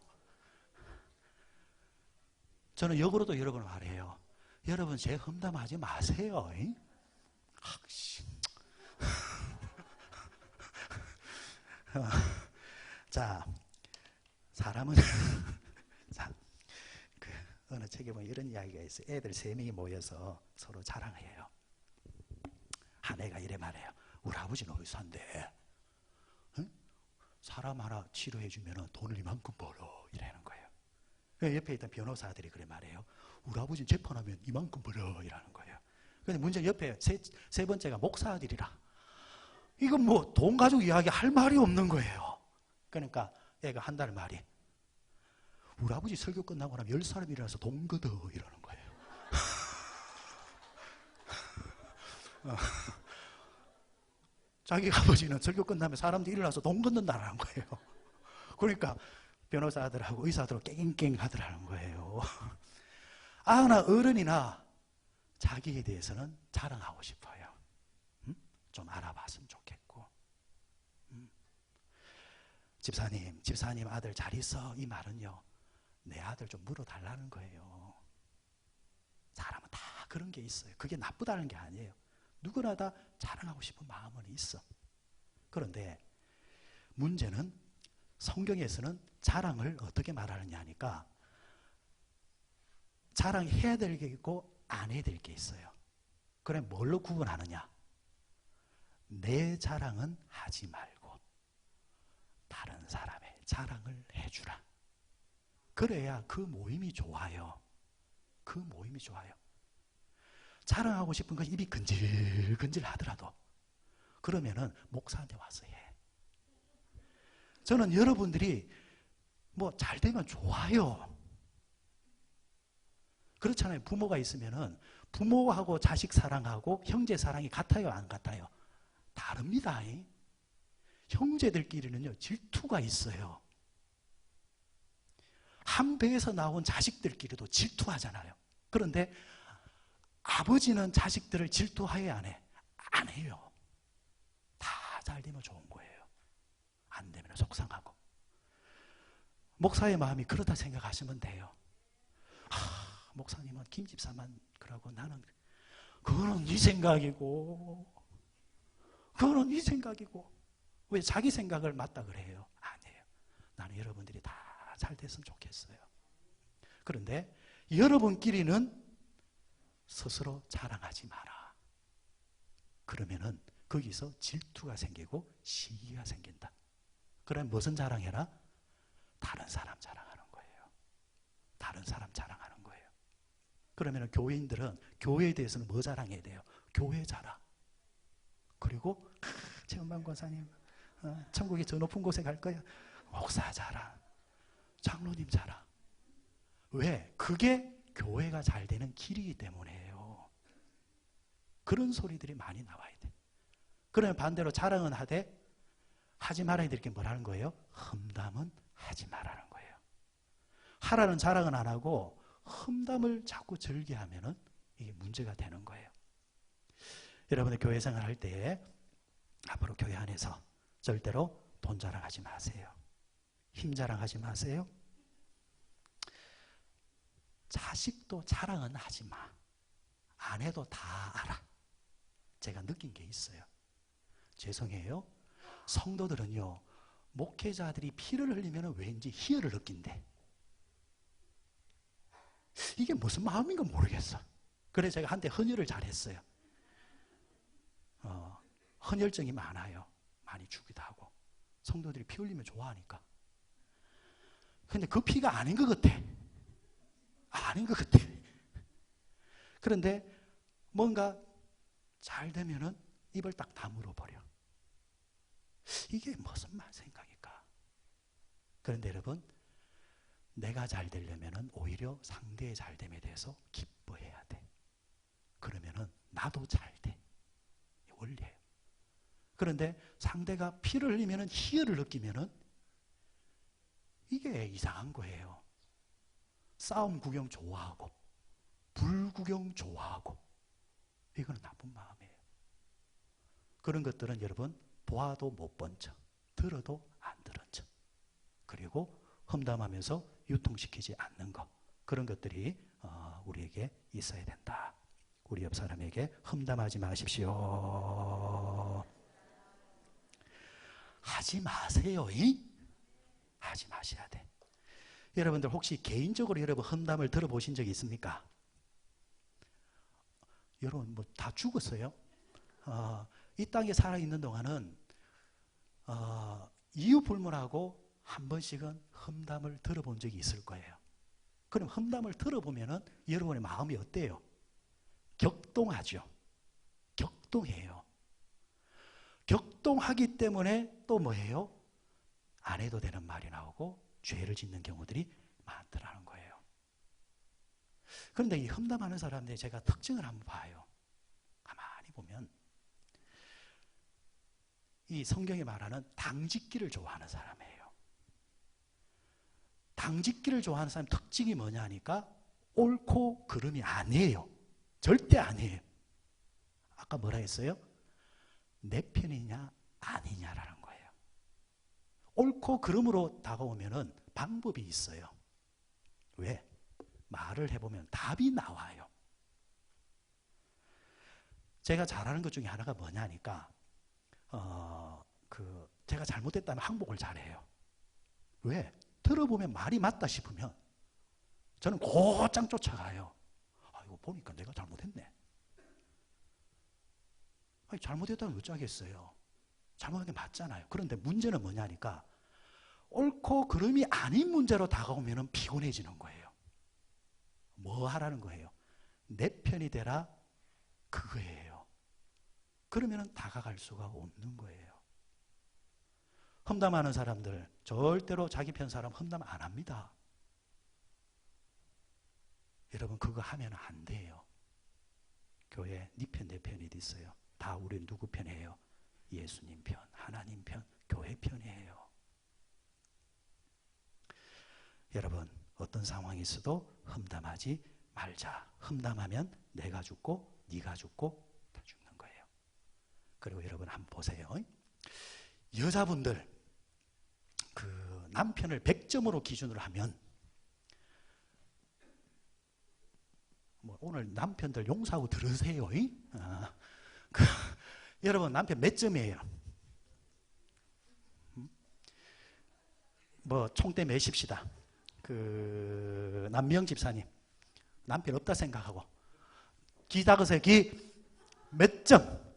저는 역으로도 여러 번 말해요. 여러분 제 험담하지 마세요. 자, 사람은 자, 어느 책에 보면 이런 이야기가 있어요. 애들 3명이 모여서 서로 자랑해요. 한 애가 이래 말해요. 우리 아버지는 어디 산대? 응? 사람 하나 치료해 주면 돈을 이만큼 벌어. 이라는 거예요. 옆에 있던 변호사들이 그래 말해요. 우리 아버지는 재판하면 이만큼 벌어. 이라는 거예요. 근데 문제 옆에 세 번째가 목사들이라. 이건 뭐 돈 가지고 이야기 할 말이 없는 거예요. 그러니까 애가 한다는 말이 우리 아버지 설교 끝나고 나면 10사람이 일어나서 돈 걷어 이러는 거예요. 자기 아버지는 설교 끝나면 사람들이 일어나서 돈 걷는다는 거예요. 그러니까 변호사들하고 의사들하고 깽깽 하더라는 거예요. 아나 어른이나 자기에 대해서는 자랑하고 싶어요. 좀 알아봤으면 좋겠고. 집사님 아들 잘 있어. 이 말은요, 내 아들 좀 물어달라는 거예요. 사람은 다 그런 게 있어요. 그게 나쁘다는 게 아니에요. 누구나 다 자랑하고 싶은 마음은 있어. 그런데 문제는 성경에서는 자랑을 어떻게 말하느냐 하니까 자랑해야 될 게 있고 안 해야 될 게 있어요. 그래 뭘로 구분하느냐? 내 자랑은 하지 말고 다른 사람의 자랑을 해주라. 그래야 그 모임이 좋아요. 그 모임이 좋아요. 자랑하고 싶은 건 입이 근질근질 하더라도 그러면은 목사한테 와서 해. 저는 여러분들이 뭐 잘 되면 좋아요. 그렇잖아요. 부모가 있으면은 부모하고 자식 사랑하고 형제 사랑이 같아요, 안 같아요? 다릅니다. 형제들끼리는요, 질투가 있어요. 한 배에서 나온 자식들끼리도 질투하잖아요. 그런데 아버지는 자식들을 질투해야 안 해? 안 해요. 다 잘 되면 좋은 거예요. 안 되면 속상하고. 목사의 마음이 그렇다 생각하시면 돼요. 목사님은 김집사만 그러고 나는 그거는 네 생각이고 그거는 네 생각이고 왜 자기 생각을 맞다 그래요? 아니에요. 나는 여러분들이 다 잘 됐으면 좋겠어요. 그런데 여러분끼리는 스스로 자랑하지 마라. 그러면은 거기서 질투가 생기고 시기가 생긴다. 그럼 무슨 자랑해라? 다른 사람 자랑하는 거예요. 다른 사람 자랑하는 거예요. 그러면 교회인들은 교회에 대해서는 뭐 자랑해야 돼요? 교회 자랑. 그리고 최은만 권사님 천국의 저 높은 곳에 갈 거야. 목사 자랑. 장로님 자랑. 왜? 그게 교회가 잘 되는 길이기 때문에요. 그런 소리들이 많이 나와야 돼. 그러면 반대로 자랑은 하되 하지 말아야 될 게 뭐라는 거예요? 험담은 하지 말라는 거예요. 하라는 자랑은 안 하고 험담을 자꾸 즐겨하면은 이게 문제가 되는 거예요. 여러분의 교회 생활할 때 앞으로 교회 안에서 절대로 돈 자랑하지 마세요. 힘 자랑하지 마세요. 자식도 자랑은 하지 마. 안 해도 다 알아. 제가 느낀 게 있어요. 죄송해요. 성도들은요, 목회자들이 피를 흘리면 왠지 희열을 느낀대. 이게 무슨 마음인가 모르겠어. 그래서 제가 한때 헌혈을 잘했어요. 헌혈증이 많아요. 많이 주기도 하고. 성도들이 피 흘리면 좋아하니까. 근데 그 피가 아닌 것 같아. 아닌 것 같아. 그런데 뭔가 잘 되면은 입을 딱 다물어 버려. 이게 무슨 말 생각일까? 그런데 여러분, 내가 잘 되려면은 오히려 상대의 잘됨에 대해서 기뻐해야 돼. 그러면은 나도 잘 돼. 원리예요. 그런데 상대가 피를 흘리면은 희열을 느끼면은 이게 이상한 거예요. 싸움 구경 좋아하고 불 구경 좋아하고 이거는 나쁜 마음이에요. 그런 것들은 여러분 보아도 못 본 척, 들어도 안 들은 척, 그리고 험담하면서 유통시키지 않는 것, 그런 것들이 우리에게 있어야 된다. 우리 옆 사람에게 험담하지 마십시오. 하지 마세요. 하지 마셔야 돼. 여러분들 혹시 개인적으로 여러분 험담을 들어보신 적이 있습니까? 여러분 뭐 다 죽었어요? 이 땅에 살아있는 동안은 이유 불문하고 한 번씩은 험담을 들어본 적이 있을 거예요. 그럼 험담을 들어보면은 여러분의 마음이 어때요? 격동하죠. 격동해요. 격동하기 때문에 또 뭐예요? 안 해도 되는 말이 나오고 죄를 짓는 경우들이 많더라는 거예요. 그런데 이 험담하는 사람들이 제가 특징을 한번 봐요. 가만히 보면 이 성경에 말하는 당짓기를 좋아하는 사람이에요. 당짓기를 좋아하는 사람 특징이 뭐냐 하니까 옳고 그름이 아니에요. 절대 아니에요. 아까 뭐라 했어요? 내 편이냐 아니냐라는 거예요. 옳고 그름으로 다가오면은 방법이 있어요. 왜? 말을 해보면 답이 나와요. 제가 잘하는 것 중에 하나가 뭐냐니까 제가 잘못했다면 항복을 잘해요. 왜? 들어보면 말이 맞다 싶으면 저는 곧장 쫓아가요. 이거 보니까 내가 잘못했네. 잘못했다면 어쩌겠어요. 잘못한 게 맞잖아요. 그런데 문제는 뭐냐니까 옳고 그름이 아닌 문제로 다가오면 피곤해지는 거예요. 뭐 하라는 거예요? 내 편이 되라 그거예요. 그러면 다가갈 수가 없는 거예요. 험담하는 사람들 절대로 자기 편 사람 험담 안 합니다. 여러분 그거 하면 안 돼요. 교회 네 편 내 편이 있어요. 다 우리 누구 편이에요? 예수님 편, 하나님 편, 교회 편이에요. 여러분 어떤 상황이 있어도 험담하지 말자. 험담하면 내가 죽고 네가 죽고 다 죽는 거예요. 그리고 여러분 한번 보세요. 여자분들 그 남편을 100점으로 기준으로 하면 오늘 남편들 용서하고 들으세요. 여러분 남편 몇 점이에요? 총대 매십시다. 남명 집사님 남편 없다 생각하고 기 닦으세요. 기 몇 점?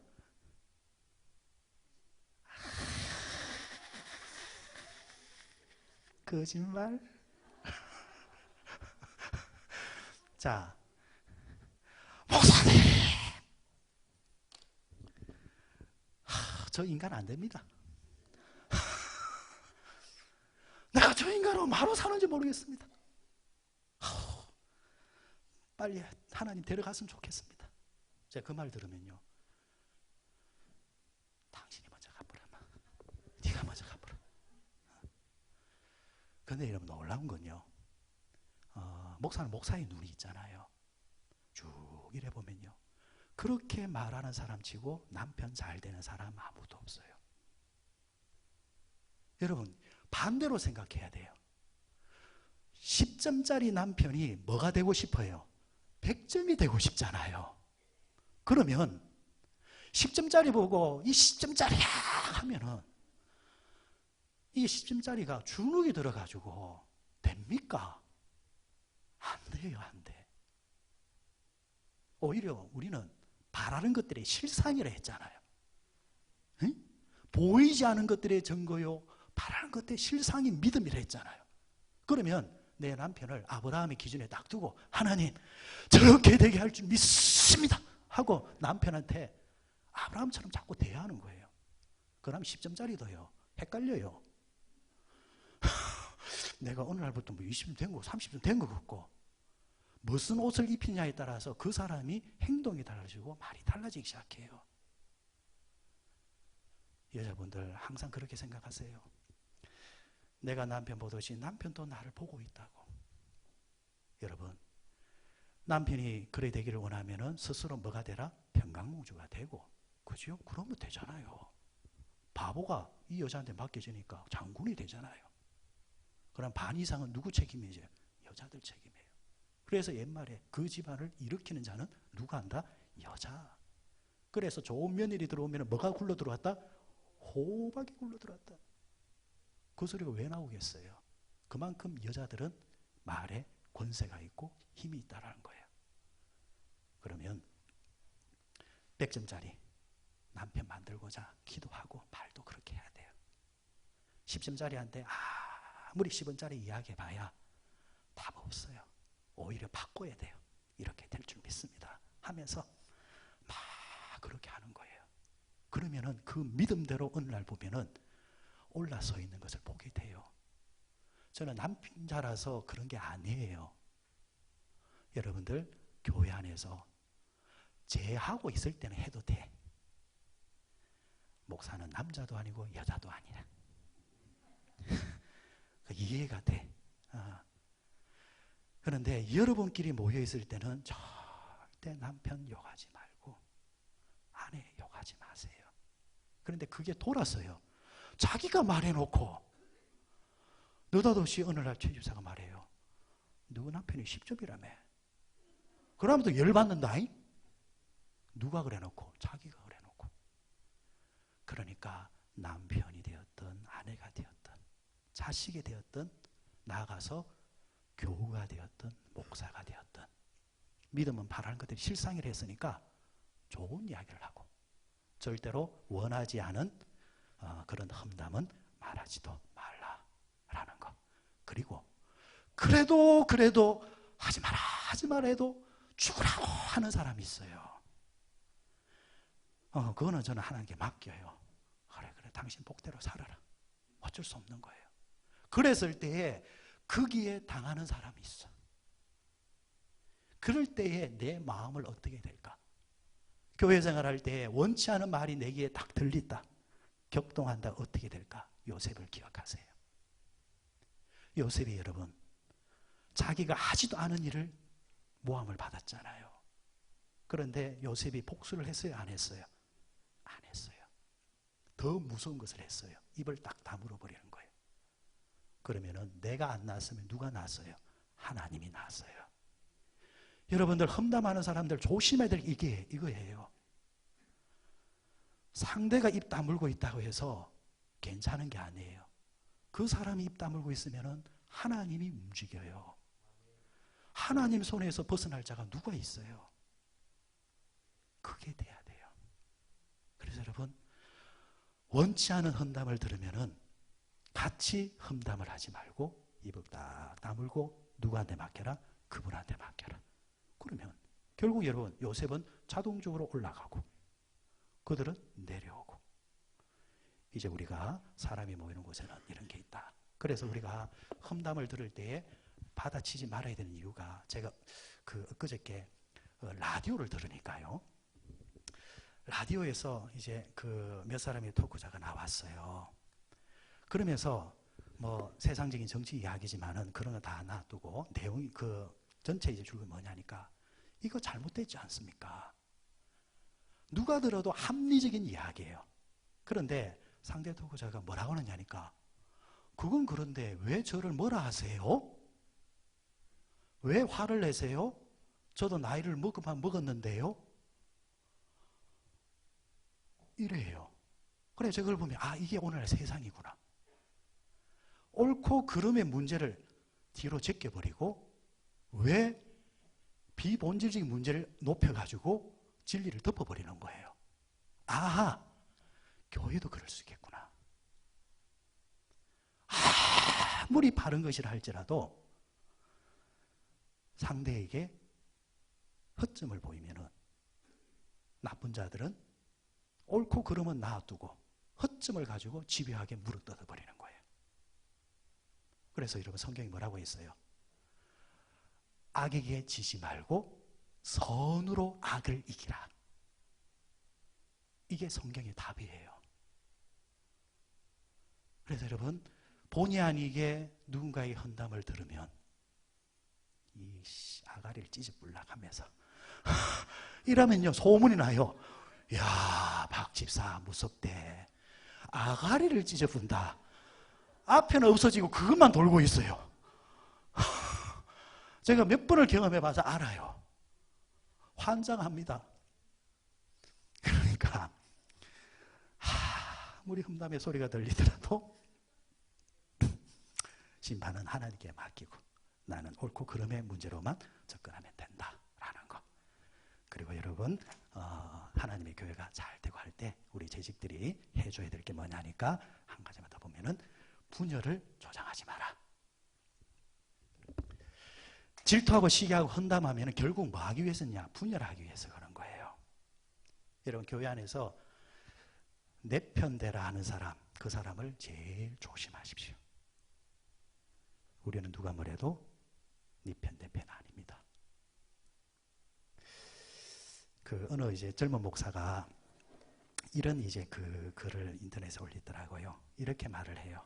거짓말. 자, 목사님, 저 인간 안 됩니다. 내가 저 인간으로 마로 사는지 모르겠습니다. 빨리 하나님 데려갔으면 좋겠습니다. 제가 그 말 들으면요, 당신이 먼저 가버려. 네가 먼저 가버려. 그런데 여러분 놀라운 건요, 목사는 목사의 눈이 있잖아요. 쭉 이래 보면요, 그렇게 말하는 사람 치고 남편 잘 되는 사람 아무도 없어요. 여러분 반대로 생각해야 돼요. 10점짜리 남편이 뭐가 되고 싶어요? 100점이 되고 싶잖아요. 그러면 10점짜리 보고 이 10점짜리야 하면은 이 10점짜리가 주눅이 들어가지고 됩니까? 안 돼요, 안 돼. 오히려 우리는 바라는 것들이 실상이라 했잖아요. 응? 보이지 않은 것들의 증거요, 바라는 것들의 실상이 믿음이라 했잖아요. 그러면 내 남편을 아브라함의 기준에 딱 두고 하나님 저렇게 되게 할 줄 믿습니다 하고 남편한테 아브라함처럼 자꾸 대하는 거예요. 그럼 10점짜리도요 헷갈려요. 내가 어느 날부터 뭐 20점 된 거 30점 된 거 같고 무슨 옷을 입히냐에 따라서 그 사람이 행동이 달라지고 말이 달라지기 시작해요. 여자분들 항상 그렇게 생각하세요. 내가 남편 보듯이 남편도 나를 보고 있다고. 여러분, 남편이 그래 되기를 원하면은 스스로 뭐가 되라? 평강공주가 되고, 그죠? 그러면 되잖아요. 바보가 이 여자한테 맡겨지니까 장군이 되잖아요. 그럼 반 이상은 누구 책임이죠? 여자들 책임이에요. 그래서 옛말에 그 집안을 일으키는 자는 누가 한다? 여자. 그래서 좋은 며느리 들어오면 뭐가 굴러 들어왔다? 호박이 굴러 들어왔다. 그 소리가 왜 나오겠어요? 그만큼 여자들은 말에 권세가 있고 힘이 있다는 거예요. 그러면 100점짜리 남편 만들고자 기도하고 말도 그렇게 해야 돼요. 10점짜리한테 아무리 10원짜리 이야기해봐야 답 없어요. 오히려 바꿔야 돼요. 이렇게 될 줄 믿습니다 하면서 막 그렇게 하는 거예요. 그러면은 그 믿음대로 어느 날 보면은 올라서 있는 것을 보게 돼요. 저는 남편자라서 그런 게 아니에요. 여러분들 교회 안에서 제하고 있을 때는 해도 돼. 목사는 남자도 아니고 여자도 아니라. 이해가 돼. 그런데 여러분끼리 모여 있을 때는 절대 남편 욕하지 말고 아내 욕하지 마세요. 그런데 그게 돌았어요. 자기가 말해놓고 느닷없이 어느 날 최 집사가 말해요. 누구 남편이 10점이라며. 그러면 또 열받는다. 누가 그래놓고? 자기가 그래놓고. 그러니까 남편이 되었든 아내가 되었든 자식이 되었든 나아가서 교우가 되었든 목사가 되었든 믿음은 바라는 것들이 실상이라 했으니까 좋은 이야기를 하고 절대로 원하지 않은 그런 험담은 말하지도 말라라는 거. 그리고 그래도 하지 마라 해도 죽으라고 하는 사람이 있어요. 그거는 저는 하나님께 맡겨요. 그래 당신 복대로 살아라. 어쩔 수 없는 거예요. 그랬을 때에 거기에 당하는 사람이 있어. 그럴 때에 내 마음을 어떻게 될까? 교회 생활할 때 원치 않은 말이 내 귀에 딱 들린다. 격동한다. 어떻게 될까? 요셉을 기억하세요. 요셉이 여러분 자기가 하지도 않은 일을 모함을 받았잖아요. 그런데 요셉이 복수를 했어요? 안 했어요? 안 했어요. 더 무서운 것을 했어요. 입을 딱 다물어 버리는 거예요. 그러면은 내가 안 낳았으면 누가 낳았어요? 하나님이 낳았어요. 여러분들 험담하는 사람들 조심해야 될 게 이거예요. 상대가 입 다물고 있다고 해서 괜찮은 게 아니에요. 그 사람이 입 다물고 있으면은 하나님이 움직여요. 하나님 손에서 벗어날 자가 누가 있어요? 그게 돼야 돼요. 그래서 여러분 원치 않은 험담을 들으면은 같이 험담을 하지 말고 입을 딱 다물고 누구한테 맡겨라? 그분한테 맡겨라. 그러면 결국 여러분 요셉은 자동적으로 올라가고 그들은 내려오고 이제 우리가 사람이 모이는 곳에는 이런 게 있다. 그래서 우리가 험담을 들을 때에 받아치지 말아야 되는 이유가 제가 엊그저께 라디오를 들으니까요. 라디오에서 이제 몇 사람의 토크자가 나왔어요. 그러면서 뭐 세상적인 정치 이야기지만은 그런 거 다 놔두고 내용이 전체 이제 줄거 뭐냐니까 이거 잘못됐지 않습니까? 누가 들어도 합리적인 이야기예요. 그런데 상대 토크자가 뭐라고 하느냐니까 그건 그런데 왜 저를 뭐라 하세요? 왜 화를 내세요? 저도 나이를 먹었는데요. 이래요. 그래 제가 그걸 보면 아 이게 오늘날 세상이구나. 옳고 그름의 문제를 뒤로 제껴버리고 왜 비본질적인 문제를 높여가지고 진리를 덮어버리는 거예요. 아하, 교회도 그럴 수 있겠구나. 아무리 바른 것이라 할지라도 상대에게 허점을 보이면은 나쁜 자들은 옳고 그름은 놔두고 허점을 가지고 집요하게 물어뜯어 버리는 거예요. 그래서 여러분 성경이 뭐라고 했어요? 악에게 지지 말고 선으로 악을 이기라. 이게 성경의 답이에요. 그래서 여러분 본의 아니게 누군가의 헌담을 들으면 이 아가리를 찢어불락 하면서 이러면요 소문이 나요. 야, 박 집사 무섭대. 아가리를 찢어분다. 앞에는 없어지고 그것만 돌고 있어요. 제가 몇 번을 경험해봐서 알아요. 환장합니다. 그러니까 아무리 흠담의 소리가 들리더라도 심판은 하나님께 맡기고 나는 옳고 그름의 문제로만 접근하면 된다라는 거. 그리고 여러분 하나님의 교회가 잘 되고 할 때 우리 재직들이 해줘야 될 게 뭐냐니까 한 가지만 더 보면은 분열을 조장하지 마라. 질투하고 시기하고 헌담하면 결국 뭐 하기 위해서냐? 분열하기 위해서 그런 거예요. 여러분 교회 안에서 내 편대라 하는 사람, 그 사람을 제일 조심하십시오. 우리는 누가 뭐래도 네 편, 내 편 아닙니다. 그 어느 이제 젊은 목사가 이런 이제 그 글을 인터넷에 올리더라고요. 이렇게 말을 해요.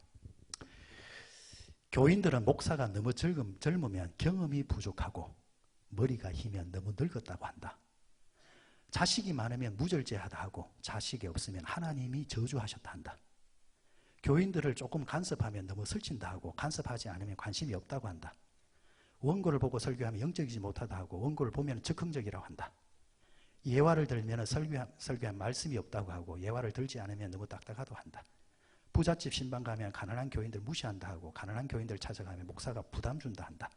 교인들은 목사가 너무 젊으면 경험이 부족하고 머리가 희면 너무 늙었다고 한다. 자식이 많으면 무절제하다 하고 자식이 없으면 하나님이 저주하셨다 한다. 교인들을 조금 간섭하면 너무 설친다 하고 간섭하지 않으면 관심이 없다고 한다. 원고를 보고 설교하면 영적이지 못하다 하고 원고를 보면 즉흥적이라고 한다. 예화를 들면 설교한 말씀이 없다고 하고 예화를 들지 않으면 너무 딱딱하다고 한다. 부잣집 신방 가면 가난한 교인들 무시한다 하고 가난한 교인들 찾아가면 목사가 부담 준다 한다.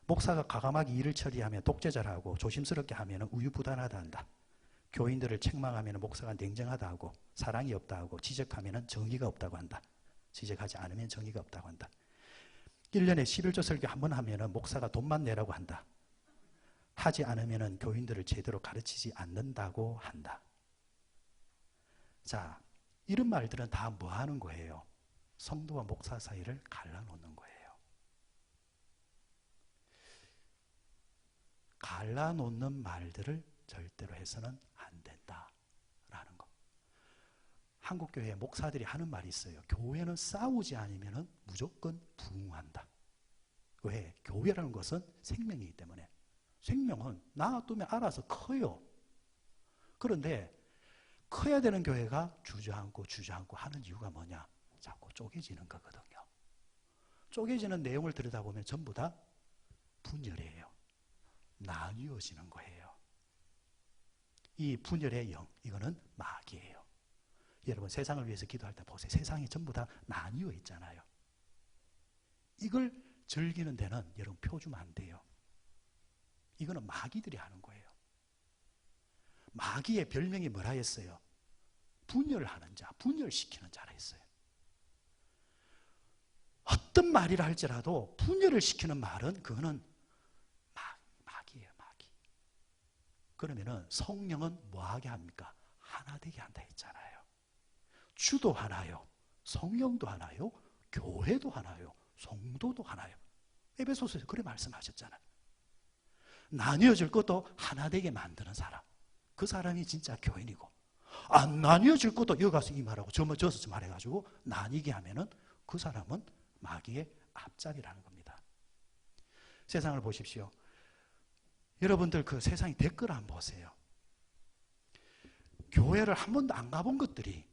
목사가 과감하게 일을 처리하면 독재자라고 조심스럽게 하면 우유부단하다 한다. 교인들을 책망하면 목사가 냉정하다 하고 사랑이 없다 하고 지적하면 정의가 없다고 한다. 지적하지 않으면 정의가 없다고 한다. 1년에 11조 설교 한 번 하면 목사가 돈만 내라고 한다. 하지 않으면 교인들을 제대로 가르치지 않는다고 한다. 자, 이런 말들은 다 뭐 하는 거예요? 성도와 목사 사이를 갈라놓는 거예요. 갈라놓는 말들을 절대로 해서는 안 된다라는 거. 한국교회 목사들이 하는 말이 있어요. 교회는 싸우지 않으면 무조건 부흥한다. 왜? 교회라는 것은 생명이기 때문에. 생명은 놔두면 알아서 커요. 그런데 커야 되는 교회가 주저앉고 하는 이유가 뭐냐? 자꾸 쪼개지는 거거든요. 쪼개지는 내용을 들여다보면 전부 다 분열이에요. 나뉘어지는 거예요. 이 분열의 영, 이거는 마귀예요. 여러분 세상을 위해서 기도할 때 보세요. 세상이 전부 다 나뉘어 있잖아요. 이걸 즐기는 데는 여러분 표 주면 안 돼요. 이거는 마귀들이 하는 거예요. 마귀의 별명이 뭐라 했어요? 분열하는 자, 분열시키는 자라 했어요. 어떤 말이라 할지라도 분열을 시키는 말은 그거는 마귀예요, 마귀. 그러면은 성령은 뭐하게 합니까? 하나 되게 한다 했잖아요. 주도 하나요, 성령도 하나요, 교회도 하나요, 성도도 하나요. 에베소서에서 그래 말씀하셨잖아요. 나뉘어질 것도 하나 되게 만드는 사람, 그 사람이 진짜 교인이고, 안 나뉘어질 것도 여기 가서 이 말하고 저서 저 말해가지고 나뉘게 하면은 그 사람은 마귀의 앞잡이라는 겁니다. 세상을 보십시오. 여러분들 그 세상의 댓글 한번 보세요. 교회를 한 번도 안 가본 것들이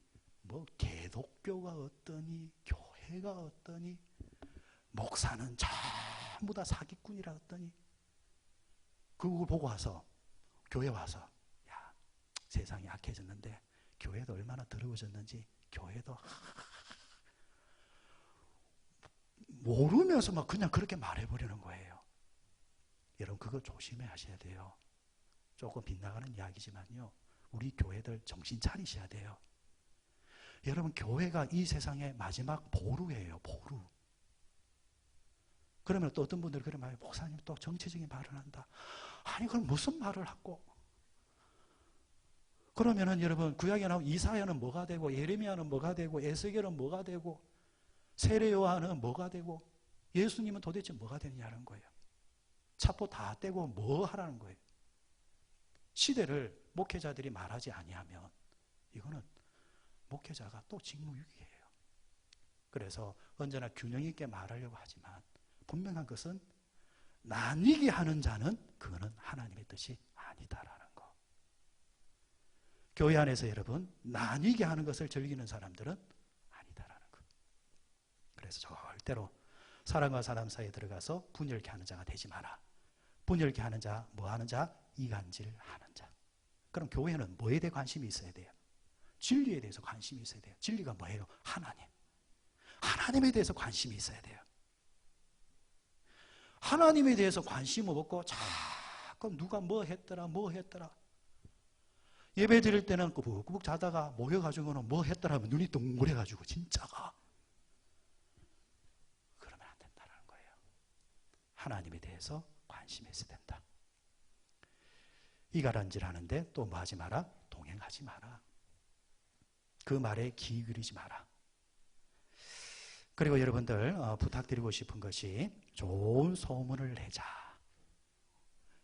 뭐 개독교가 어떠니, 교회가 어떠니, 목사는 전부 다 사기꾼이라 어떠니, 그걸 보고 와서 교회 와서 야, 세상이 악해졌는데 교회도 얼마나 더러워졌는지. 교회도 모르면서 막 그냥 그렇게 말해버리는 거예요. 여러분 그거 조심해 하셔야 돼요. 조금 빗나가는 이야기지만요, 우리 교회들 정신 차리셔야 돼요. 여러분 교회가 이 세상의 마지막 보루예요. 보루. 그러면 또 어떤 분들이 그래 말해요. 목사님 또 정치적인 말을 한다. 아니 그럼 무슨 말을 하고. 그러면은 여러분 구약에 나온 이사야는 뭐가 되고, 예레미야는 뭐가 되고, 에스겔은 뭐가 되고, 세례 요한은 뭐가 되고, 예수님은 도대체 뭐가 되느냐는 거예요. 차포 다 떼고 뭐 하라는 거예요. 시대를 목회자들이 말하지 아니하면 이거는 목회자가 또 직무유기예요. 그래서 언제나 균형 있게 말하려고 하지만 분명한 것은 나뉘게 하는 자는 그거는 하나님의 뜻이 아니다라는 거. 교회 안에서 여러분 나뉘게 하는 것을 즐기는 사람들은 아니다라는 거. 그래서 절대로 사람과 사람 사이에 들어가서 분열케 하는 자가 되지 마라. 분열케 하는 자, 뭐 하는 자? 이간질 하는 자. 그럼 교회는 뭐에 대해 관심이 있어야 돼요? 진리에 대해서 관심이 있어야 돼요. 진리가 뭐예요? 하나님. 하나님에 대해서 관심이 있어야 돼요. 하나님에 대해서 관심 없고 자꾸 누가 뭐 했더라 뭐 했더라. 예배 드릴 때는 꾸벅꾸벅 자다가 모여가지고는 뭐 했더라 하면 눈이 동그래가지고 진짜가. 그러면 안 된다는 거예요. 하나님에 대해서 관심이 있어야 된다. 이가란질 하는데 또 뭐 하지 마라? 동행하지 마라. 그 말에 귀 기울이지 마라. 그리고 여러분들 부탁드리고 싶은 것이 좋은 소문을 내자.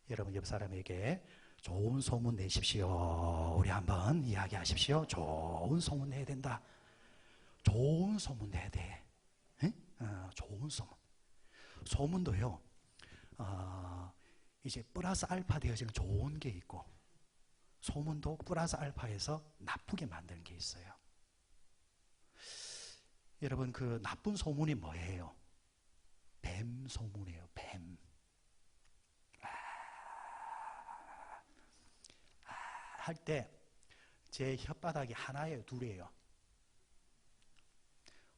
여러분 옆 사람에게 좋은 소문 내십시오. 우리 한번 이야기하십시오. 좋은 소문 내야 된다. 좋은 소문 내야 돼. 좋은 소문. 소문도요. 이제 플러스 알파 되어지는 좋은 게 있고, 소문도 플러스 알파에서 나쁘게 만드는 게 있어요. 여러분 그 나쁜 소문이 뭐예요? 뱀 소문이에요. 뱀. 할 때 제 혓바닥이 하나예요, 둘이에요?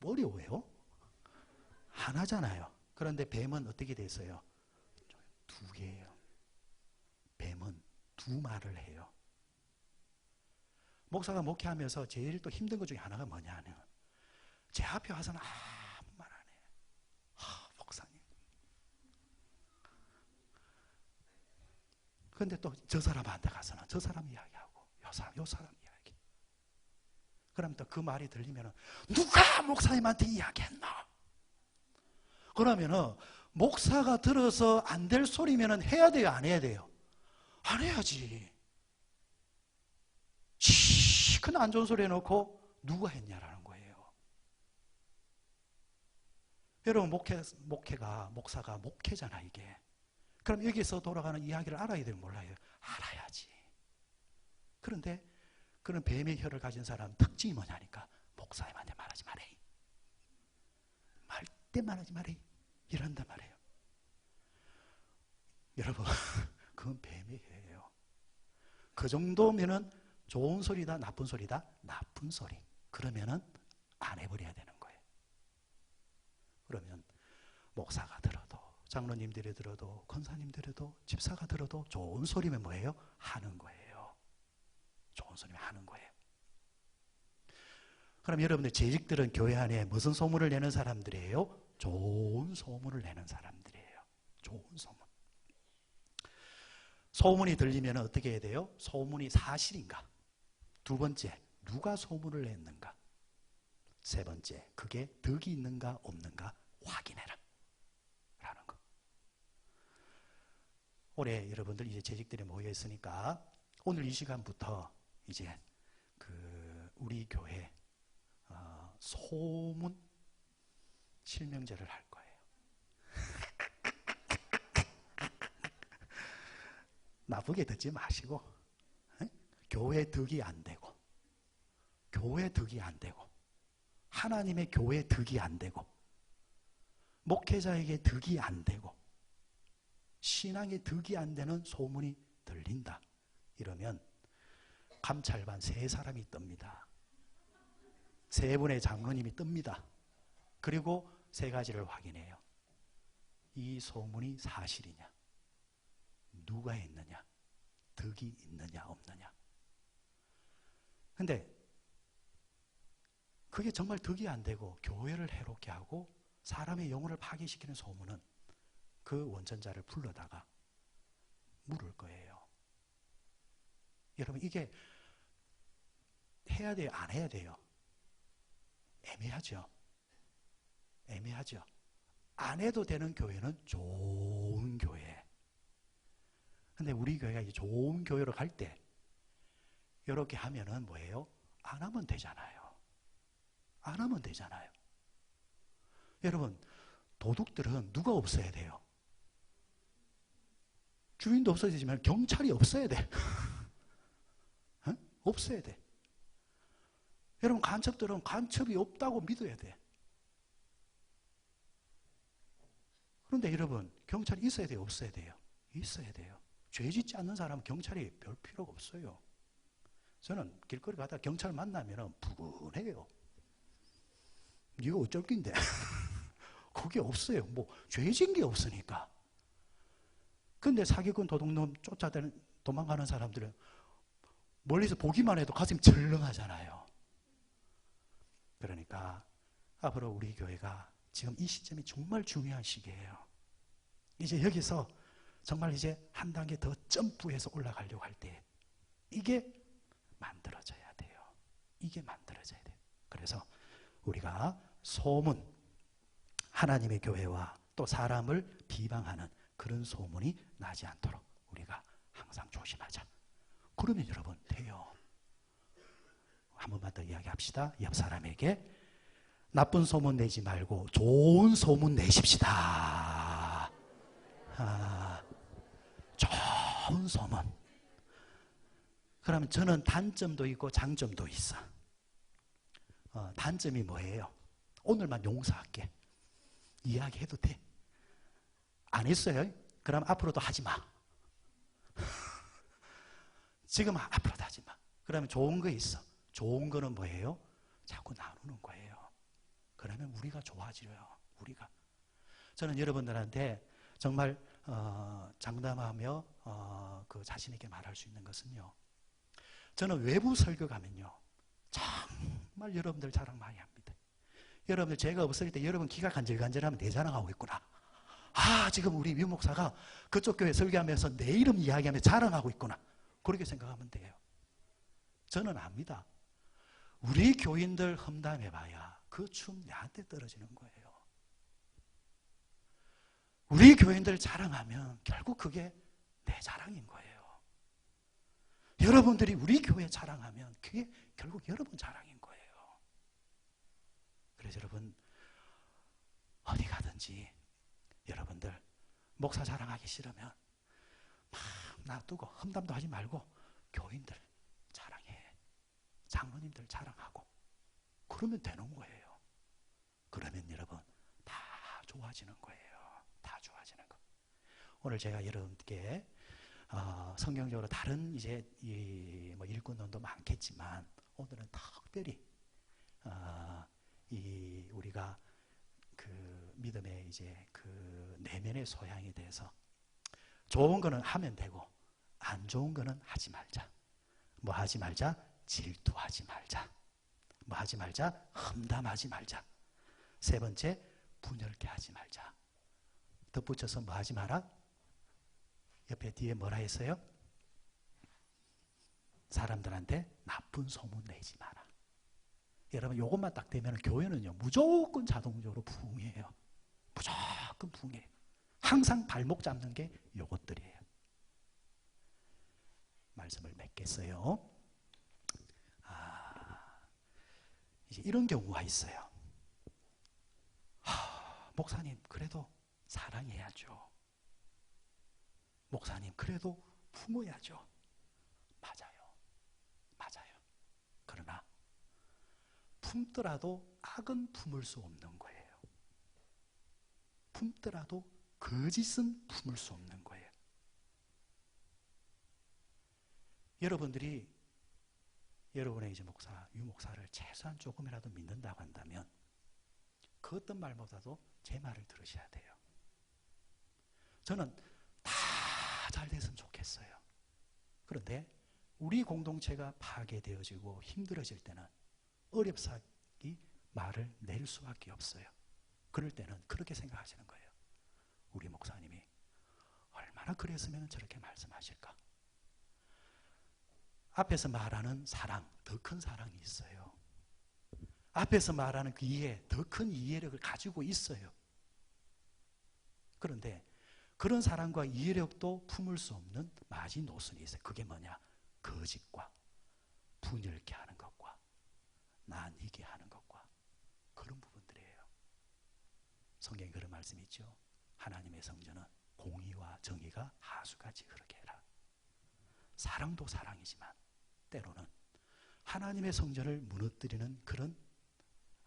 어려워요? 하나잖아요. 그런데 뱀은 어떻게 됐어요? 두 개예요. 뱀은 두 말을 해요. 목사가 목회하면서 제일 또 힘든 것 중에 하나가 뭐냐면 제 앞에 와서는 아무 말 안 해요. 목사님. 그런데 또 저 사람한테 가서는 저 사람 이야기하고 요 사람 이야기. 그럼 또 그 말이 들리면은 누가 목사님한테 이야기했나? 그러면은 목사가 들어서 안 될 소리면은 해야 돼요, 안 해야 돼요? 안 해야지. 큰 안 좋은 소리 해놓고 누가 했냐라는 거예요. 여러분 목사가 목회잖아 이게. 그럼 여기서 돌아가는 이야기를 알아야 돼요, 몰라요? 알아야지. 그런데 그런 뱀의 혀를 가진 사람 특징이 뭐냐니까 목사님한테 말하지 말해. 말 때 말하지 말해. 이런단 말이에요. 여러분 그건 뱀의 혀예요. 그 정도면은 좋은 소리다 나쁜 소리다? 나쁜 소리. 그러면은 안 해버려야 되는 거예요. 그러면 목사가 들어도 장로님들이 들어도 권사님들이 집사가 들어도 좋은 소리면 뭐예요? 하는 거예요. 좋은 소리면 하는 거예요. 그럼 여러분들 재직들은 교회 안에 무슨 소문을 내는 사람들이에요? 좋은 소문을 내는 사람들이에요. 좋은 소문. 소문이 들리면 어떻게 해야 돼요? 소문이 사실인가? 두 번째, 누가 소문을 냈는가? 세 번째, 그게 덕이 있는가 없는가 확인해라 라는 거. 올해 여러분들 이제 재직들이 모여 있으니까 오늘 이 시간부터 이제 우리 교회 소문 실명제를 할 거예요. 나쁘게 듣지 마시고, 교회 덕이 안 되고, 교회 덕이 안 되고, 하나님의 교회 덕이 안 되고, 목회자에게 덕이 안 되고, 신앙의 덕이 안 되는 소문이 들린다. 이러면 감찰반 3사람이 뜹니다. 3분의 장로님이 뜹니다. 그리고 3가지를 확인해요. 이 소문이 사실이냐? 누가 했느냐? 덕이 있느냐 없느냐? 근데 그게 정말 덕이 안 되고 교회를 해롭게 하고 사람의 영혼을 파괴시키는 소문은 그 원천자를 불러다가 물을 거예요. 여러분, 이게 해야 돼요? 안 해야 돼요? 애매하죠? 애매하죠? 안 해도 되는 교회는 좋은 교회. 근데 우리 교회가 이제 좋은 교회로 갈 때 이렇게 하면은 뭐예요? 안 하면 되잖아요. 안 하면 되잖아요. 여러분, 도둑들은 누가 없어야 돼요? 주인도 없어야 되지만 경찰이 없어야 돼. 어? 없어야 돼. 여러분, 간첩들은 간첩이 없다고 믿어야 돼. 그런데 여러분, 경찰이 있어야 돼요? 없어야 돼요? 있어야 돼요. 죄 짓지 않는 사람은 경찰이 별 필요가 없어요. 저는 길거리 가다가 경찰 만나면 부근해요. 이거 어쩔 낀데. 그게 없어요. 뭐 죄 진 게 없으니까. 근데 사기꾼 도둑놈 도망가는 사람들은 멀리서 보기만 해도 가슴이 절렁하잖아요. 그러니까 앞으로 우리 교회가 지금 이 시점이 정말 중요한 시기예요. 이제 여기서 정말 이제 한 단계 더 점프해서 올라가려고 할 때 이게 만들어져야 돼요. 이게 만들어져야 돼요. 그래서 우리가 소문, 하나님의 교회와 또 사람을 비방하는 그런 소문이 나지 않도록 우리가 항상 조심하자. 그러면 여러분 돼요. 한 번만 더 이야기합시다. 옆 사람에게 나쁜 소문 내지 말고 좋은 소문 내십시다. 좋은 소문. 그러면 저는 단점도 있고 장점도 있어. 단점이 뭐예요? 오늘만 용서할게. 이야기해도 돼. 안 했어요? 그럼 앞으로도 하지 마. 지금 앞으로도 하지 마. 그러면 좋은 거 있어. 좋은 거는 뭐예요? 자꾸 나누는 거예요. 그러면 우리가 좋아져요. 우리가. 저는 여러분들한테 정말 장담하며 그 자신있게 말할 수 있는 것은요. 저는 외부 설교 가면요. 정말 여러분들 자랑 많이 합니다. 여러분들 제가 없을 때 여러분 귀가 간질간질하면 내 자랑하고 있구나. 지금 우리 유 목사가 그쪽 교회 설교하면서 내 이름 이야기하며 자랑하고 있구나. 그렇게 생각하면 돼요. 저는 압니다. 우리 교인들 험담해봐야 그 춤 내한테 떨어지는 거예요. 우리 교인들 자랑하면 결국 그게 내 자랑인 거예요. 여러분들이 우리 교회 자랑하면 그게 결국 여러분 자랑인 거예요. 그래서 여러분 어디 가든지 여러분들 목사 자랑하기 싫으면 막 놔두고 험담도 하지 말고 교인들 자랑해. 장로님들 자랑하고 그러면 되는 거예요. 그러면 여러분 다 좋아지는 거예요. 다 좋아지는 거. 오늘 제가 여러분께 성경적으로 다른 이제 뭐 일꾼론도 많겠지만 오늘은 특별히 이 우리가 그 믿음의 이제 그 내면의 소양에 대해서 좋은 거는 하면 되고 안 좋은 거는 하지 말자. 뭐 하지 말자? 질투하지 말자. 뭐 하지 말자? 험담하지 말자. 세 번째, 분열케 하지 말자. 덧붙여서 뭐 하지 마라? 옆에 뒤에 뭐라 했어요? 사람들한테 나쁜 소문 내지 마라. 여러분 요것만 딱 되면 교회는요 무조건 자동적으로 부흥해요. 무조건 부흥해요. 항상 발목 잡는 게 요것들이에요. 말씀을 맺겠어요. 이제 이런 경우가 있어요. 목사님 그래도 사랑해야죠. 목사님 그래도 품어야죠. 맞아요. 맞아요. 그러나 품더라도 악은 품을 수 없는 거예요. 품더라도 거짓은 품을 수 없는 거예요. 여러분들이 여러분의 이제 목사, 유 목사를 최소한 조금이라도 믿는다고 한다면 그 어떤 말보다도 제 말을 들으셔야 돼요. 저는 다 잘 됐으면 좋겠어요. 그런데 우리 공동체가 파괴되어지고 힘들어질 때는 어렵사기 말을 낼 수밖에 없어요. 그럴 때는 그렇게 생각하시는 거예요. 우리 목사님이 얼마나 그랬으면 저렇게 말씀하실까? 앞에서 말하는 사랑, 더 큰 사랑이 있어요. 앞에서 말하는 그 이해, 더 큰 이해력을 가지고 있어요. 그런데 그런 사랑과 이해력도 품을 수 없는 마지노선이 있어요. 그게 뭐냐? 거짓과 분열케 하는 것과 나뉘게 하는 것과 그런 부분들이에요. 성경에 그런 말씀이 있죠. 하나님의 성전은 공의와 정의가 하수같이 흐르게 해라. 사랑도 사랑이지만 때로는 하나님의 성전을 무너뜨리는 그런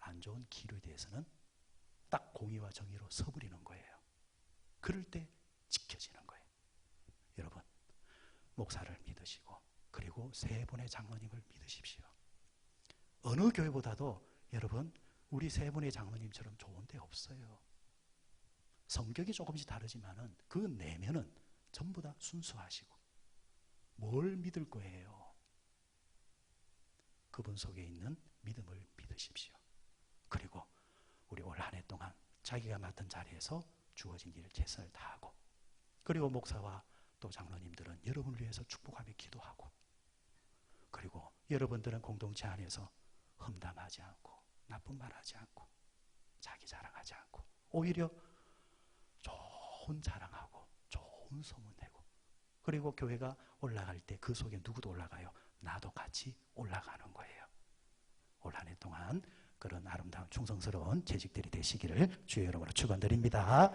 안 좋은 기류에 대해서는 딱 공의와 정의로 서버리는 거예요. 그럴 때 지켜지는 거예요. 여러분, 목사를 믿으시고 그리고 세 분의 장로님을 믿으십시오. 어느 교회보다도 여러분 우리 세 분의 장로님처럼 좋은 데 없어요. 성격이 조금씩 다르지만은 그 내면은 전부 다 순수하시고 뭘 믿을 거예요? 그분 속에 있는 믿음을 믿으십시오. 그리고 우리 올 한 해 동안 자기가 맡은 자리에서 주어진 일을 최선을 다하고 그리고 목사와 또 장로님들은 여러분을 위해서 축복하며 기도하고 그리고 여러분들은 공동체 안에서 험담하지 않고 나쁜 말하지 않고 자기 자랑하지 않고 오히려 좋은 자랑하고 좋은 소문내고 그리고 교회가 올라갈 때 그 속에 누구도 올라가요? 나도 같이 올라가는 거예요. 올 한 해 동안 그런 아름다운 충성스러운 재직들이 되시기를 주의 이름으로 축원드립니다.